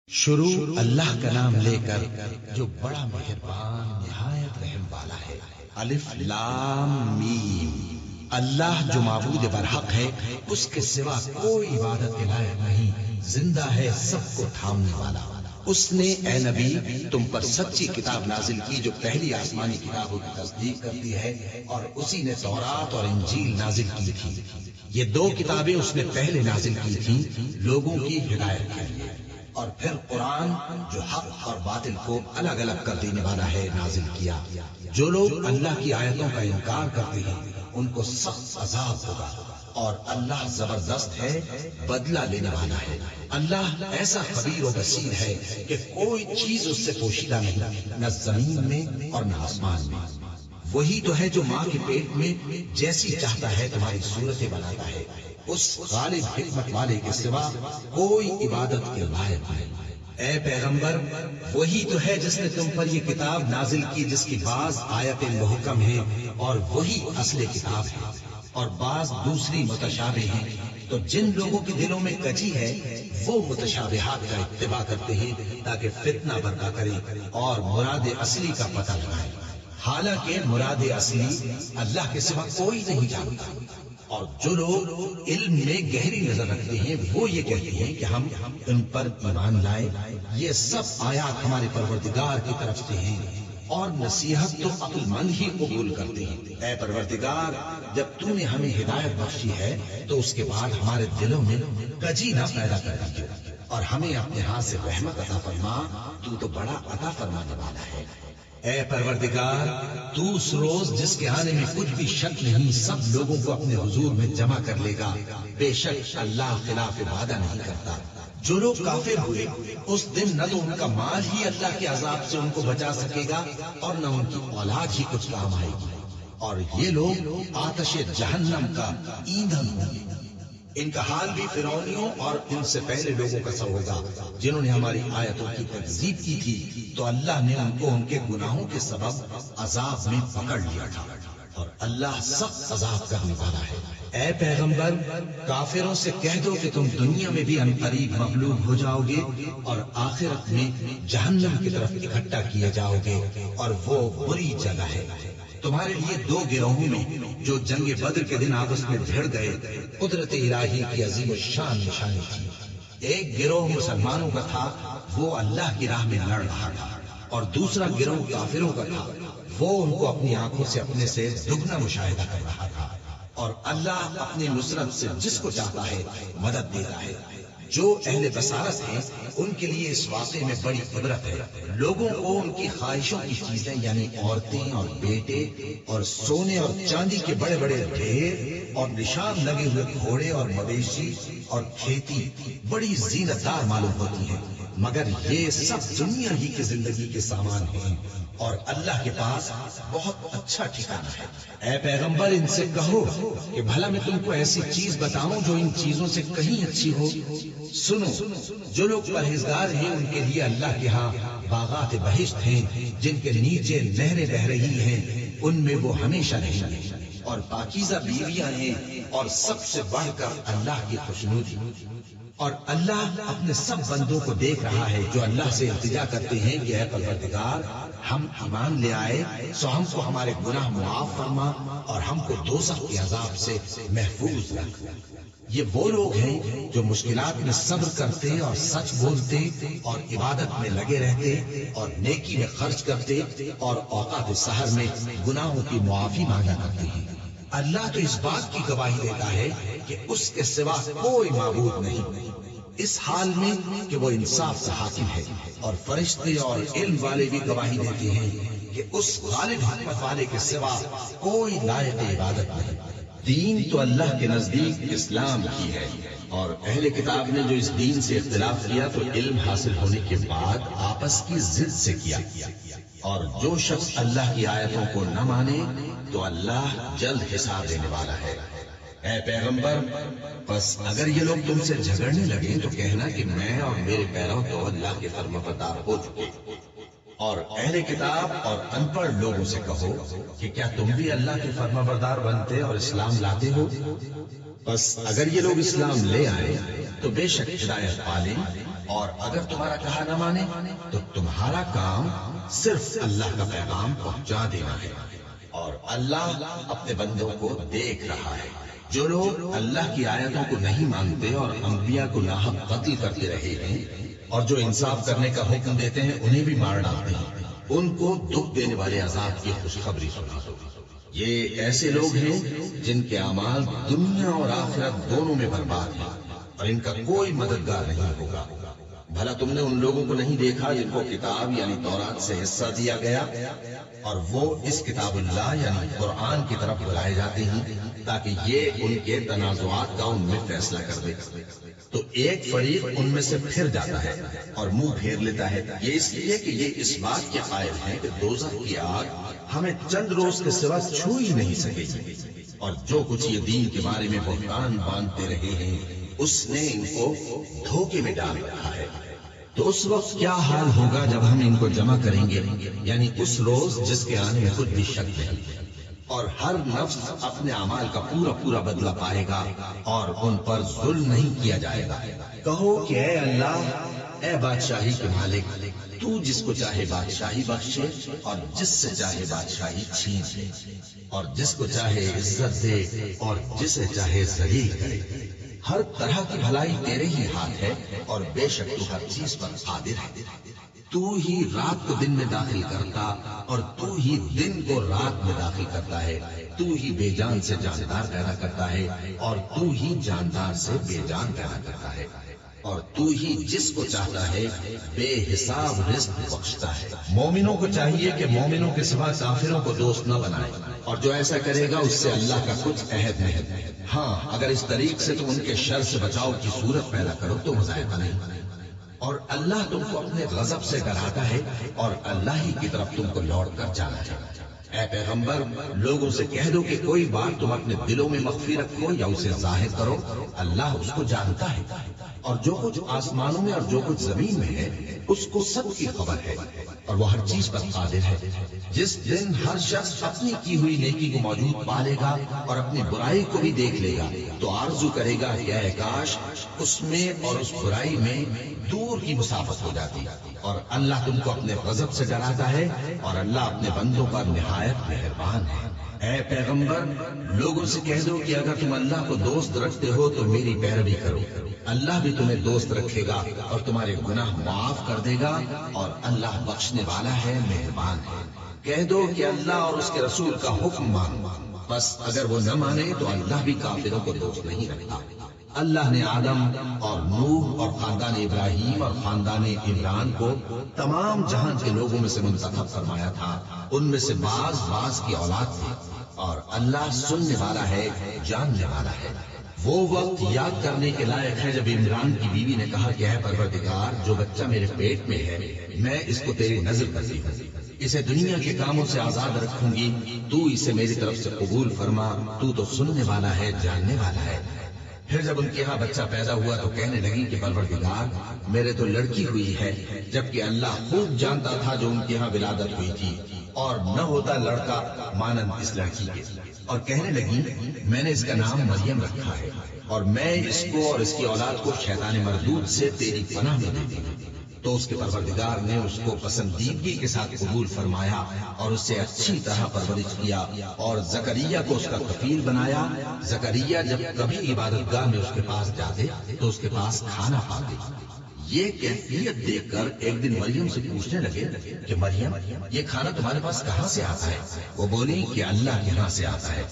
شروع اللہ کا نام لے کر جو بڑا مہربان نہایت رحم والا ہے۔ الف لام میم۔ اللہ جو معبود برحق ہے، اس کے سوا کوئی عبادت کے لائق نہیں، زندہ ہے سب کو تھامنے والا۔ اس نے اے نبی تم پر سچی کتاب نازل کی جو پہلی آسمانی کتابوں کی تصدیق کرتی ہے، اور اسی نے تورات اور انجیل نازل کی تھی۔ یہ دو کتابیں اس نے پہلے نازل کی تھیں لوگوں کی ہدایت کے لیے، اور پھر قرآن جو حق اور باطل کو الگ الگ کر دینے والا ہے نازل کیا۔ جو لوگ اللہ کی آیتوں کا انکار کرتے ہیں ان کو سخت عذاب ہوگا، اور اللہ زبردست ہے، بدلہ لینے والا ہے۔ اللہ ایسا خبیر و بصیر ہے کہ کوئی چیز اس سے پوشیدہ نہیں، نہ زمین میں اور نہ آسمان میں۔ وہی تو ہے جو ماں کے پیٹ میں جیسی چاہتا ہے تمہاری صورتیں بناتا ہے، اس غالب حکمت والے کے سوا کوئی عبادت کے لائق نہیں۔ اے پیغمبر، وہی تو ہے جس نے تم پر یہ کتاب نازل کی جس کی بعض آیتیں محکم ہیں اور وہی اصل کتاب ہے، اور بعض دوسری متشابہ ہیں۔ تو جن لوگوں کے دلوں میں کجی ہے وہ متشابہات کا اتباع کرتے ہیں تاکہ فتنہ برپا کریں اور مراد اصلی کا پتہ لگائیں، حالانکہ مراد اصلی اللہ کے سوا کوئی نہیں جانتا۔ اور جو لوگ علم میں گہری نظر رکھتے ہیں وہ یہ کہتے ہیں کہ ہم ان پر ایمان لائے۔ یہ سب آیات ہمارے پروردگار کی طرف سے ہیں، اور نصیحت تو عقل مند ہی قبول کرتے ہیں۔ اے پروردگار، جب تو نے ہمیں ہدایت بخشی ہے تو اس کے بعد ہمارے دلوں میں کجی نہ پیدا کر دیجیے، اور ہمیں اپنے ہاتھ سے رحمت عطا فرما، تو بڑا عطا فرمانے والا ہے۔ اے پروردگار، تو اس روز جس کے آنے میں کچھ بھی شک نہیں سب لوگوں کو اپنے حضور میں جمع کر لے گا۔ بے شک اللہ خلاف وعدہ نہیں کرتا۔ جو لوگ کافر ہوئے اس دن نہ تو ان کا مال ہی اللہ کے عذاب سے ان کو بچا سکے گا اور نہ ان کی اولاد ہی کچھ کام آئے گی، اور یہ لوگ آتش جہنم کا ایندھن ہوں گے۔ ان کا حال بھی فرعونیوں اور ان سے پہلے لوگوں کا سا ہوگا جنہوں نے ہماری آیتوں کی تکذیب کی تھی، تو اللہ نے ان کو ان کے گناہوں کے سبب عذاب میں پکڑ لیا تھا، اور اللہ سخت عذاب کرنے والا ہے۔ اے پیغمبر، کافروں سے کہہ دو کہ تم دنیا میں بھی عنقریب مغلوب ہو جاؤ گے اور آخرت میں جہنم کی طرف اکٹھا کیے جاؤ گے، اور وہ بری جگہ ہے۔ تمہارے لیے دو گروہوں میں جو جنگ بدر کے دن آپس میں بھیڑ گئے قدرت الہی کی عظیم الشان نشانی تھی۔ ایک گروہ مسلمانوں کا تھا، وہ اللہ کی راہ میں لڑ رہا تھا، اور دوسرا گروہ کافروں کا تھا، وہ ان کو اپنی آنکھوں سے اپنے سے دگنا مشاہدہ کر رہا تھا۔ اور اللہ اپنی نصرت سے جس کو چاہتا ہے مدد دیتا ہے۔ جو اہل بصارت ہیں ان کے لیے اس واقعے میں بڑی عبرت ہے۔ لوگوں کو ان کی خواہشوں کی چیزیں یعنی عورتیں اور بیٹے اور سونے اور چاندی کے بڑے بڑے ڈھیر اور نشان لگے ہوئے گھوڑے اور مویشی اور کھیتی بڑی زینت دار معلوم ہوتی ہے، مگر یہ سب دنیا ہی کی زندگی کے سامان ہیں، اور اللہ کے پاس بہت اچھا ٹھکانہ ہے۔ اے پیغمبر، ان سے کہو کہ بھلا میں تم کو ایسی چیز بتاؤں جو ان چیزوں سے کہیں اچھی ہو۔ سنو، جو لوگ پرہیزگار ہیں ان کے لیے اللہ کے ہاں باغات بہشت ہیں جن کے نیچے نہریں بہ رہی ہیں، ان میں وہ ہمیشہ رہیں گے، اور پاکیزہ بیویاں ہیں، اور سب سے بڑھ کر اللہ کی خوشنودی۔ اور اللہ اپنے سب بندوں کو دیکھ رہا ہے جو اللہ سے التجا کرتے ہیں کہ اے پروردگار، ہم ایمان لے آئے سو ہم کو ہمارے گناہ معاف فرما اور ہم کو دوزخ کے عذاب سے محفوظ رکھ۔ یہ وہ لوگ ہیں جو مشکلات میں صبر کرتے اور سچ بولتے اور عبادت میں لگے رہتے اور نیکی میں خرچ کرتے اور اوقات سحر میں گناہوں کی معافی مانگا کرتے ہیں۔ اللہ تو اس بات کی گواہی دیتا ہے کہ اس کے سوا کوئی معبود نہیں، اس حال میں کہ وہ انصاف کا حاکم ہے، اور فرشتے اور علم والے بھی گواہی دیتے ہیں کہ اس غالب حکمت والے کے سوا کوئی لائق عبادت نہیں۔ دین تو اللہ کے نزدیک اسلام کی ہے، اور اہل کتاب نے جو اس دین سے اختلاف کیا تو علم حاصل ہونے کے بعد آپس کی ضد سے کیا، اور جو شخص اللہ کی آیتوں کو نہ مانے تو اللہ جلد حساب دینے والا ہے۔ اے پیغمبر، بس اگر یہ لوگ تم سے جھگڑنے لگے تو کہنا کہ میں اور میرے پیرو تو اللہ کے فرمانبردار ہو چکے، اور اہل کتاب اور ان پڑھ لوگوں سے کہو کہ کیا تم بھی اللہ کے فرمانبردار بنتے اور اسلام لاتے ہو؟ بس اگر یہ لوگ اسلام لے آئے تو بے شک ہدایت پالیں، اور اگر تمہارا کہا نہ مانے تو تمہارا کام صرف اللہ کا پیغام پہنچا دینا ہے، اور اللہ اپنے بندوں کو دیکھ رہا ہے۔ جو لوگ اللہ کی آیتوں کو نہیں مانتے اور انبیاء کو ناحق قتل کرتے رہے ہیں، اور جو انصاف کرنے کا حکم دیتے ہیں انہیں بھی مار ڈالتے ہیں، ان کو دکھ دینے والے عذاب کی خوشخبری سنا دو۔ یہ ایسے لوگ ہیں جن کے اعمال دنیا اور آخرت دونوں میں برباد ہیں، اور ان کا کوئی مددگار نہیں ہوگا۔ بھلا تم نے ان لوگوں کو نہیں دیکھا جن کو کتاب یعنی تورات سے حصہ دیا گیا، اور وہ اس کتاب اللہ یعنی قرآن کی طرف بلائے جاتے ہیں تاکہ یہ ان کے تنازعات کا ان میں فیصلہ کر دے، تو ایک فریق ان میں سے پھر جاتا ہے اور منہ پھیر لیتا ہے، یہ اس لیے کہ یہ اس بات کے قائل ہیں کہ دوزخ کی آگ ہمیں چند روز کے سوا چھو ہی نہیں سکے گی، اور جو کچھ یہ دین کے بارے میں بہتان باندھتے رہے ہیں اس نے ان کو دھوکے میں ڈال رکھا ہے۔ تو اس وقت کیا حال ہوگا جب ہم ان کو جمع کریں گے، یعنی اس روز جس کے آنے میں کچھ بھی شک نہیں، اور ہر نفس اپنے اعمال کا پورا پورا بدلہ پائے گا اور ان پر ظلم نہیں کیا جائے گا۔ کہو کہ اے اللہ، اے بادشاہی کے مالک، تو جس کو چاہے بادشاہی بخشے اور جس سے چاہے بادشاہی چھین لے، اور جس کو چاہے عزت دے اور جسے چاہے ذلیل کرے۔ ہر طرح کی بھلائی تیرے ہی ہاتھ ہے، اور بے شک تو ہر چیز پر قادر ہے۔ تو ہی رات کو دن میں داخل کرتا اور تو ہی دن کو رات میں داخل کرتا ہے، تو ہی بے جان سے جاندار پیدا کرتا ہے اور تو ہی جاندار سے بے جان پیدا کرتا ہے، اور تو ہی جس کو چاہتا ہے بے حساب رزق بخشتا ہے۔ مومنوں کو چاہیے کہ مومنوں کے سوا کافروں کو دوست نہ بنائے، اور جو ایسا کرے گا اس سے اللہ کا کچھ عہد نہیں۔ ہاں، اگر اس طریق سے تم ان کے شر سے بچاؤ کی صورت پیدا کرو تو مذائقہ نہیں، اور اللہ تم کو اپنے غضب سے ڈراتا ہے اور اللہ ہی کی طرف تم کو لوٹ کر جانا ہے۔ اے پیغمبر، لوگوں سے کہہ دو کہ کوئی بات تم اپنے دلوں میں مخفی رکھو یا اسے ظاہر کرو، اللہ اس کو جانتا ہے، اور جو کچھ آسمانوں میں اور جو کچھ زمین میں ہے اس کو سب کی خبر ہے، اور وہ ہر چیز پر قادر ہے۔ جس دن ہر شخص اپنی کی ہوئی نیکی کو موجود پالے گا اور اپنی برائی کو بھی دیکھ لے گا تو آرزو کرے گا کہ اے کاش اس میں اور اس برائی میں دور کی مسافت ہو جاتی، اور اللہ تم کو اپنے غضب سے ڈراتا ہے اور اللہ اپنے بندوں پر نہایت مہربان ہے۔ اے پیغمبر، لوگوں سے کہہ دو کہ اگر تم اللہ کو دوست رکھتے ہو تو میری پیروی کرو، اللہ بھی تمہیں دوست رکھے گا اور تمہارے گناہ معاف کر دے گا، اور اللہ بخشنے والا ہے، مہربان ہے۔ کہہ دو کہ اللہ اور اس کے رسول کا حکم مانو، بس اگر وہ نہ مانے تو اللہ بھی کافروں کو دوست نہیں رکھتا۔ اللہ نے آدم اور نوح اور خاندان ابراہیم اور خاندان عمران کو تمام جہان کے لوگوں میں سے منتخب فرمایا تھا، ان میں سے بعض بعض کی اولاد تھی، اور اللہ سننے والا ہے، جاننے والا ہے۔ وہ وقت یاد کرنے کے لائق ہے جب عمران کی بیوی نے کہا کہ اے پروردگار، جو بچہ میرے پیٹ میں ہے میں اس کو تیری نظر کرتی ہوں، اسے دنیا کے کاموں سے آزاد رکھوں گی، تو اسے میری طرف سے قبول فرما، تو سننے والا ہے، جاننے والا ہے۔ پھر جب ان کے یہاں بچہ پیدا ہوا تو کہنے لگی کہ پروردگار، میرے تو لڑکی ہوئی ہے، جبکہ اللہ خوب جانتا تھا جو ان کے یہاں ولادت ہوئی تھی، اور نہ ہوتا لڑکا مانند اس لڑکی کے، اور کہنے لگی میں نے اس کا نام مریم رکھا ہے، اور میں اس کو اور اس کی اولاد کو شیطان مردود سے تیری پناہ میں دیتی ہوں۔ تو اس کے پروردگار نے اس کو پسندیدگی کے ساتھ قبول فرمایا اور اسے اچھی طرح پرورش کیا، اور زکریا کو اس کا کفیل بنایا۔ زکریا جب کبھی عبادت گاہ میں اس کے پاس جاتے تو اس کے پاس کھانا پاتے۔ یہ کیفیت دیکھ کر ایک دن مریم سے پوچھنے لگے کہ مریم، یہ کھانا تمہارے پاس کہاں سے آتا ہے؟ وہ بولی کہ اللہ کے یہاں سے آتا ہے،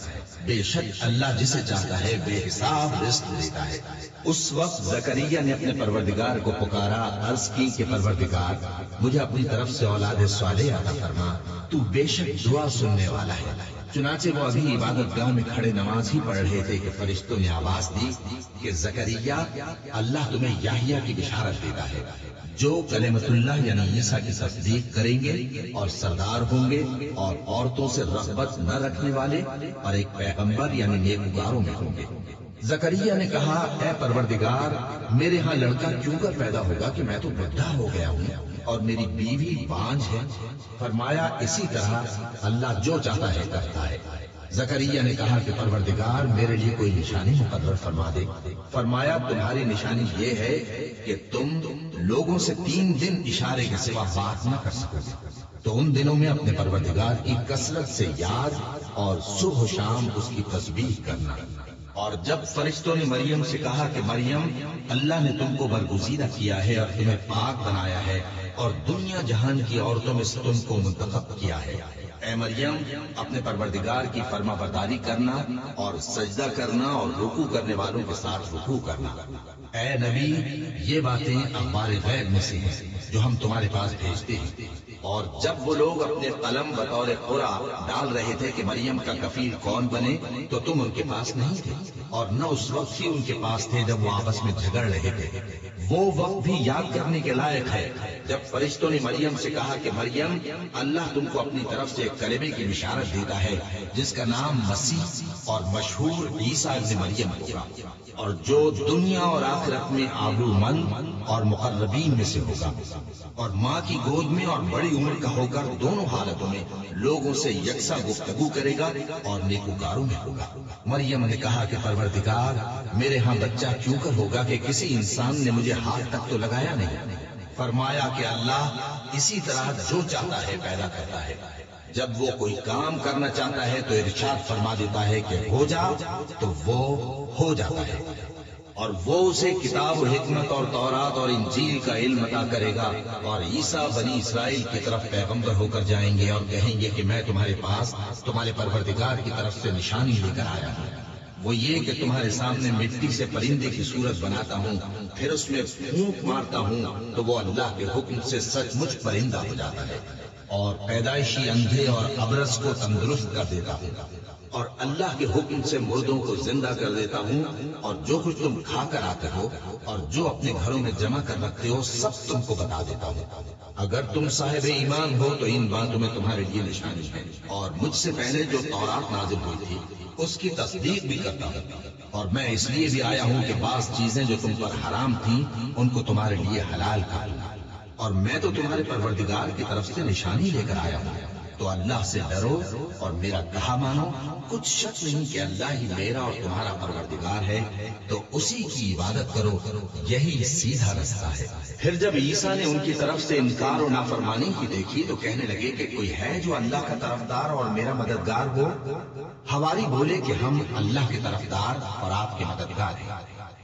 بے شک اللہ جسے چاہتا ہے بے حساب رزق دیتا ہے۔ اس وقت زکریا نے اپنے پروردگار کو پکارا، عرض کی کہ پروردگار، مجھے اپنی طرف سے اولاد صالح عطا فرما، تو بے شک دعا سننے والا ہے۔ چنانچہ وہ ابھی عبادت گاہ میں کھڑے نماز ہی پڑھ رہے تھے کہ فرشتوں نے آواز دی کہ زکریا، اللہ تمہیں یحییٰ کی بشارت دیتا ہے، جو کلمۃ اللہ یعنی عیسیٰ کی تصدیق کریں گے اور سردار ہوں گے اور عورتوں سے رغبت نہ رکھنے والے اور ایک پیغمبر یعنی نیکوکاروں میں ہوں گے۔ زکریا نے کہا، اے پروردگار، میرے ہاں لڑکا کیوں کر پیدا ہوگا کہ میں تو بڈھا ہو گیا ہوں اور میری بیوی بانجھ ہے۔ فرمایا اسی طرح اللہ جو چاہتا ہے کرتا ہے۔ زکریا نے کہا کہ پروردگار میرے لیے کوئی نشانی مقرر فرما دے۔ فرمایا تمہاری نشانی یہ ہے کہ تم لوگوں سے 3 دن اشارے کے سوا بات نہ کر سکو، تو ان دنوں میں اپنے پروردگار کی کثرت سے یاد اور صبح و شام اس کی تسبیح کرنا۔ اور جب فرشتوں نے مریم سے کہا کہ مریم اللہ نے تم کو برگزیدہ کیا ہے اور تمہیں پاک بنایا ہے اور دنیا جہان کی عورتوں میں سے تم کو منتخب کیا ہے، اے مریم اپنے پروردگار کی فرما برداری کرنا اور سجدہ کرنا اور رکوع کرنے والوں کے ساتھ رکوع کرنا۔ اے نبی یہ باتیں اخبار غیب میں سے ہیں جو ہم تمہارے پاس بھیجتے ہیں۔ اور جب وہ لوگ اپنے قلم بطور قرعہ ڈال رہے تھے کہ مریم کا کفیل کون بنے تو تم ان کے پاس نہیں تھے، اور نہ اس وقت ہی ان کے پاس تھے جب وہ آپس میں جھگڑ رہے تھے۔ وہ وقت بھی یاد کرنے کے لائق ہے جب فرشتوں نے مریم سے کہا کہ مریم اللہ تم کو اپنی طرف سے ایک کلمے کی بشارت دیتا ہے جس کا نام مسیح اور مشہور عیسیٰ ابن مریم ہوگا، اور جو دنیا اور آخرت میں آبرو مند اور مقربین میں سے ہوگا، اور ماں کی گود میں اور بڑی عمر کا ہو کر دونوں حالتوں میں لوگوں سے یکساں گفتگو کرے گا اور نیکوکاروں میں ہوگا۔ مریم نے کہا کہ پروردگار میرے ہاں بچہ کیوں کر ہوگا کہ کسی انسان نے مجھے ہاتھ تک تو لگایا نہیں۔ فرمایا کہ اللہ اسی طرح جو چاہتا ہے پیدا کرتا ہے، جب وہ کوئی کام کرنا چاہتا ہے تو ارشاد فرما دیتا ہے کہ ہو جا تو وہ ہو جاتا ہے، اور وہ اسے کتاب و حکمت اور تورات اور انجیل کا علم عطا کرے گا، اور عیسیٰ بنی اسرائیل کی طرف پیغمبر ہو کر جائیں گے اور کہیں گے کہ میں تمہارے پاس تمہارے پروردگار کی طرف سے نشانی لے کر آیا ہوں، وہ یہ کہ تمہارے سامنے مٹی سے پرندے کی صورت بناتا ہوں، پھر اس میں پھونک مارتا ہوں تو وہ اللہ کے حکم سے سچ مچ پرندہ ہو جاتا ہے، اور پیدائشی اندھے اور ابرص کو تندرست کر دیتا ہوں، اور اللہ کے حکم سے مردوں کو زندہ کر دیتا ہوں، اور جو کچھ تم کھا کر آتے ہو اور جو اپنے گھروں میں جمع کر رکھتے ہو سب تم کو بتا دیتا ہوں۔ اگر تم صاحب ایمان ہو تو ان باتوں میں تمہارے لیے نشانی ہے، اور مجھ سے پہلے جو تورات نازل ہوئی تھی اس کی تصدیق بھی کرتا ہوں، اور میں اس لیے بھی آیا ہوں کہ بعض چیزیں جو تم پر حرام تھیں ان کو تمہارے لیے حلال کر دوں، اور میں تو تمہارے پروردگار کی طرف سے نشانی لے کر آیا ہوں، تو اللہ سے ڈرو اور میرا کہا مانو۔ کچھ شک نہیں کہ اللہ ہی میرا اور تمہارا پروردگار ہے، تو اسی کی عبادت کرو، یہی سیدھا رستہ ہے۔ پھر جب عیسیٰ نے ان کی طرف سے انکار و نافرمانی کی دیکھی تو کہنے لگے کہ کوئی ہے جو اللہ کا طرفدار اور میرا مددگار ہو؟ حواری بولے کہ ہم اللہ کے طرفدار اور آپ کے مددگار ہیں،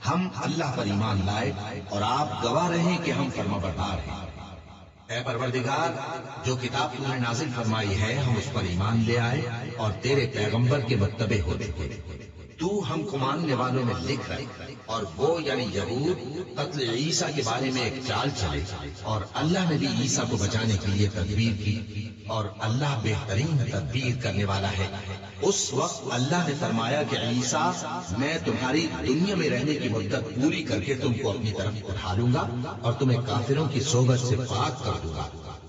ہم اللہ پر ایمان لائے اور آپ گواہ رہیں کہ ہم فرما بردار ہیں۔ اے پروردگار جو کتاب تو نے نازل فرمائی ہے ہم اس پر ایمان لے آئے اور تیرے پیغمبر کے متبع ہوتے ہوئے تو ہم کو ماننے والوں میں لکھ رہے، اور وہ یعنی یہود قتل عیسیٰ کے بارے میں ایک چال چلے، اور اللہ نے بھی عیسیٰ کو بچانے کے لیے تدبیر کی، اور اللہ بہترین تدبیر کرنے والا ہے۔ اس وقت اللہ نے فرمایا کہ عیسیٰ میں تمہاری دنیا میں رہنے کی مدت پوری کر کے تم کو اپنی طرف اٹھا لوں گا اور تمہیں کافروں کی صحبت سے پاک کر دوں گا،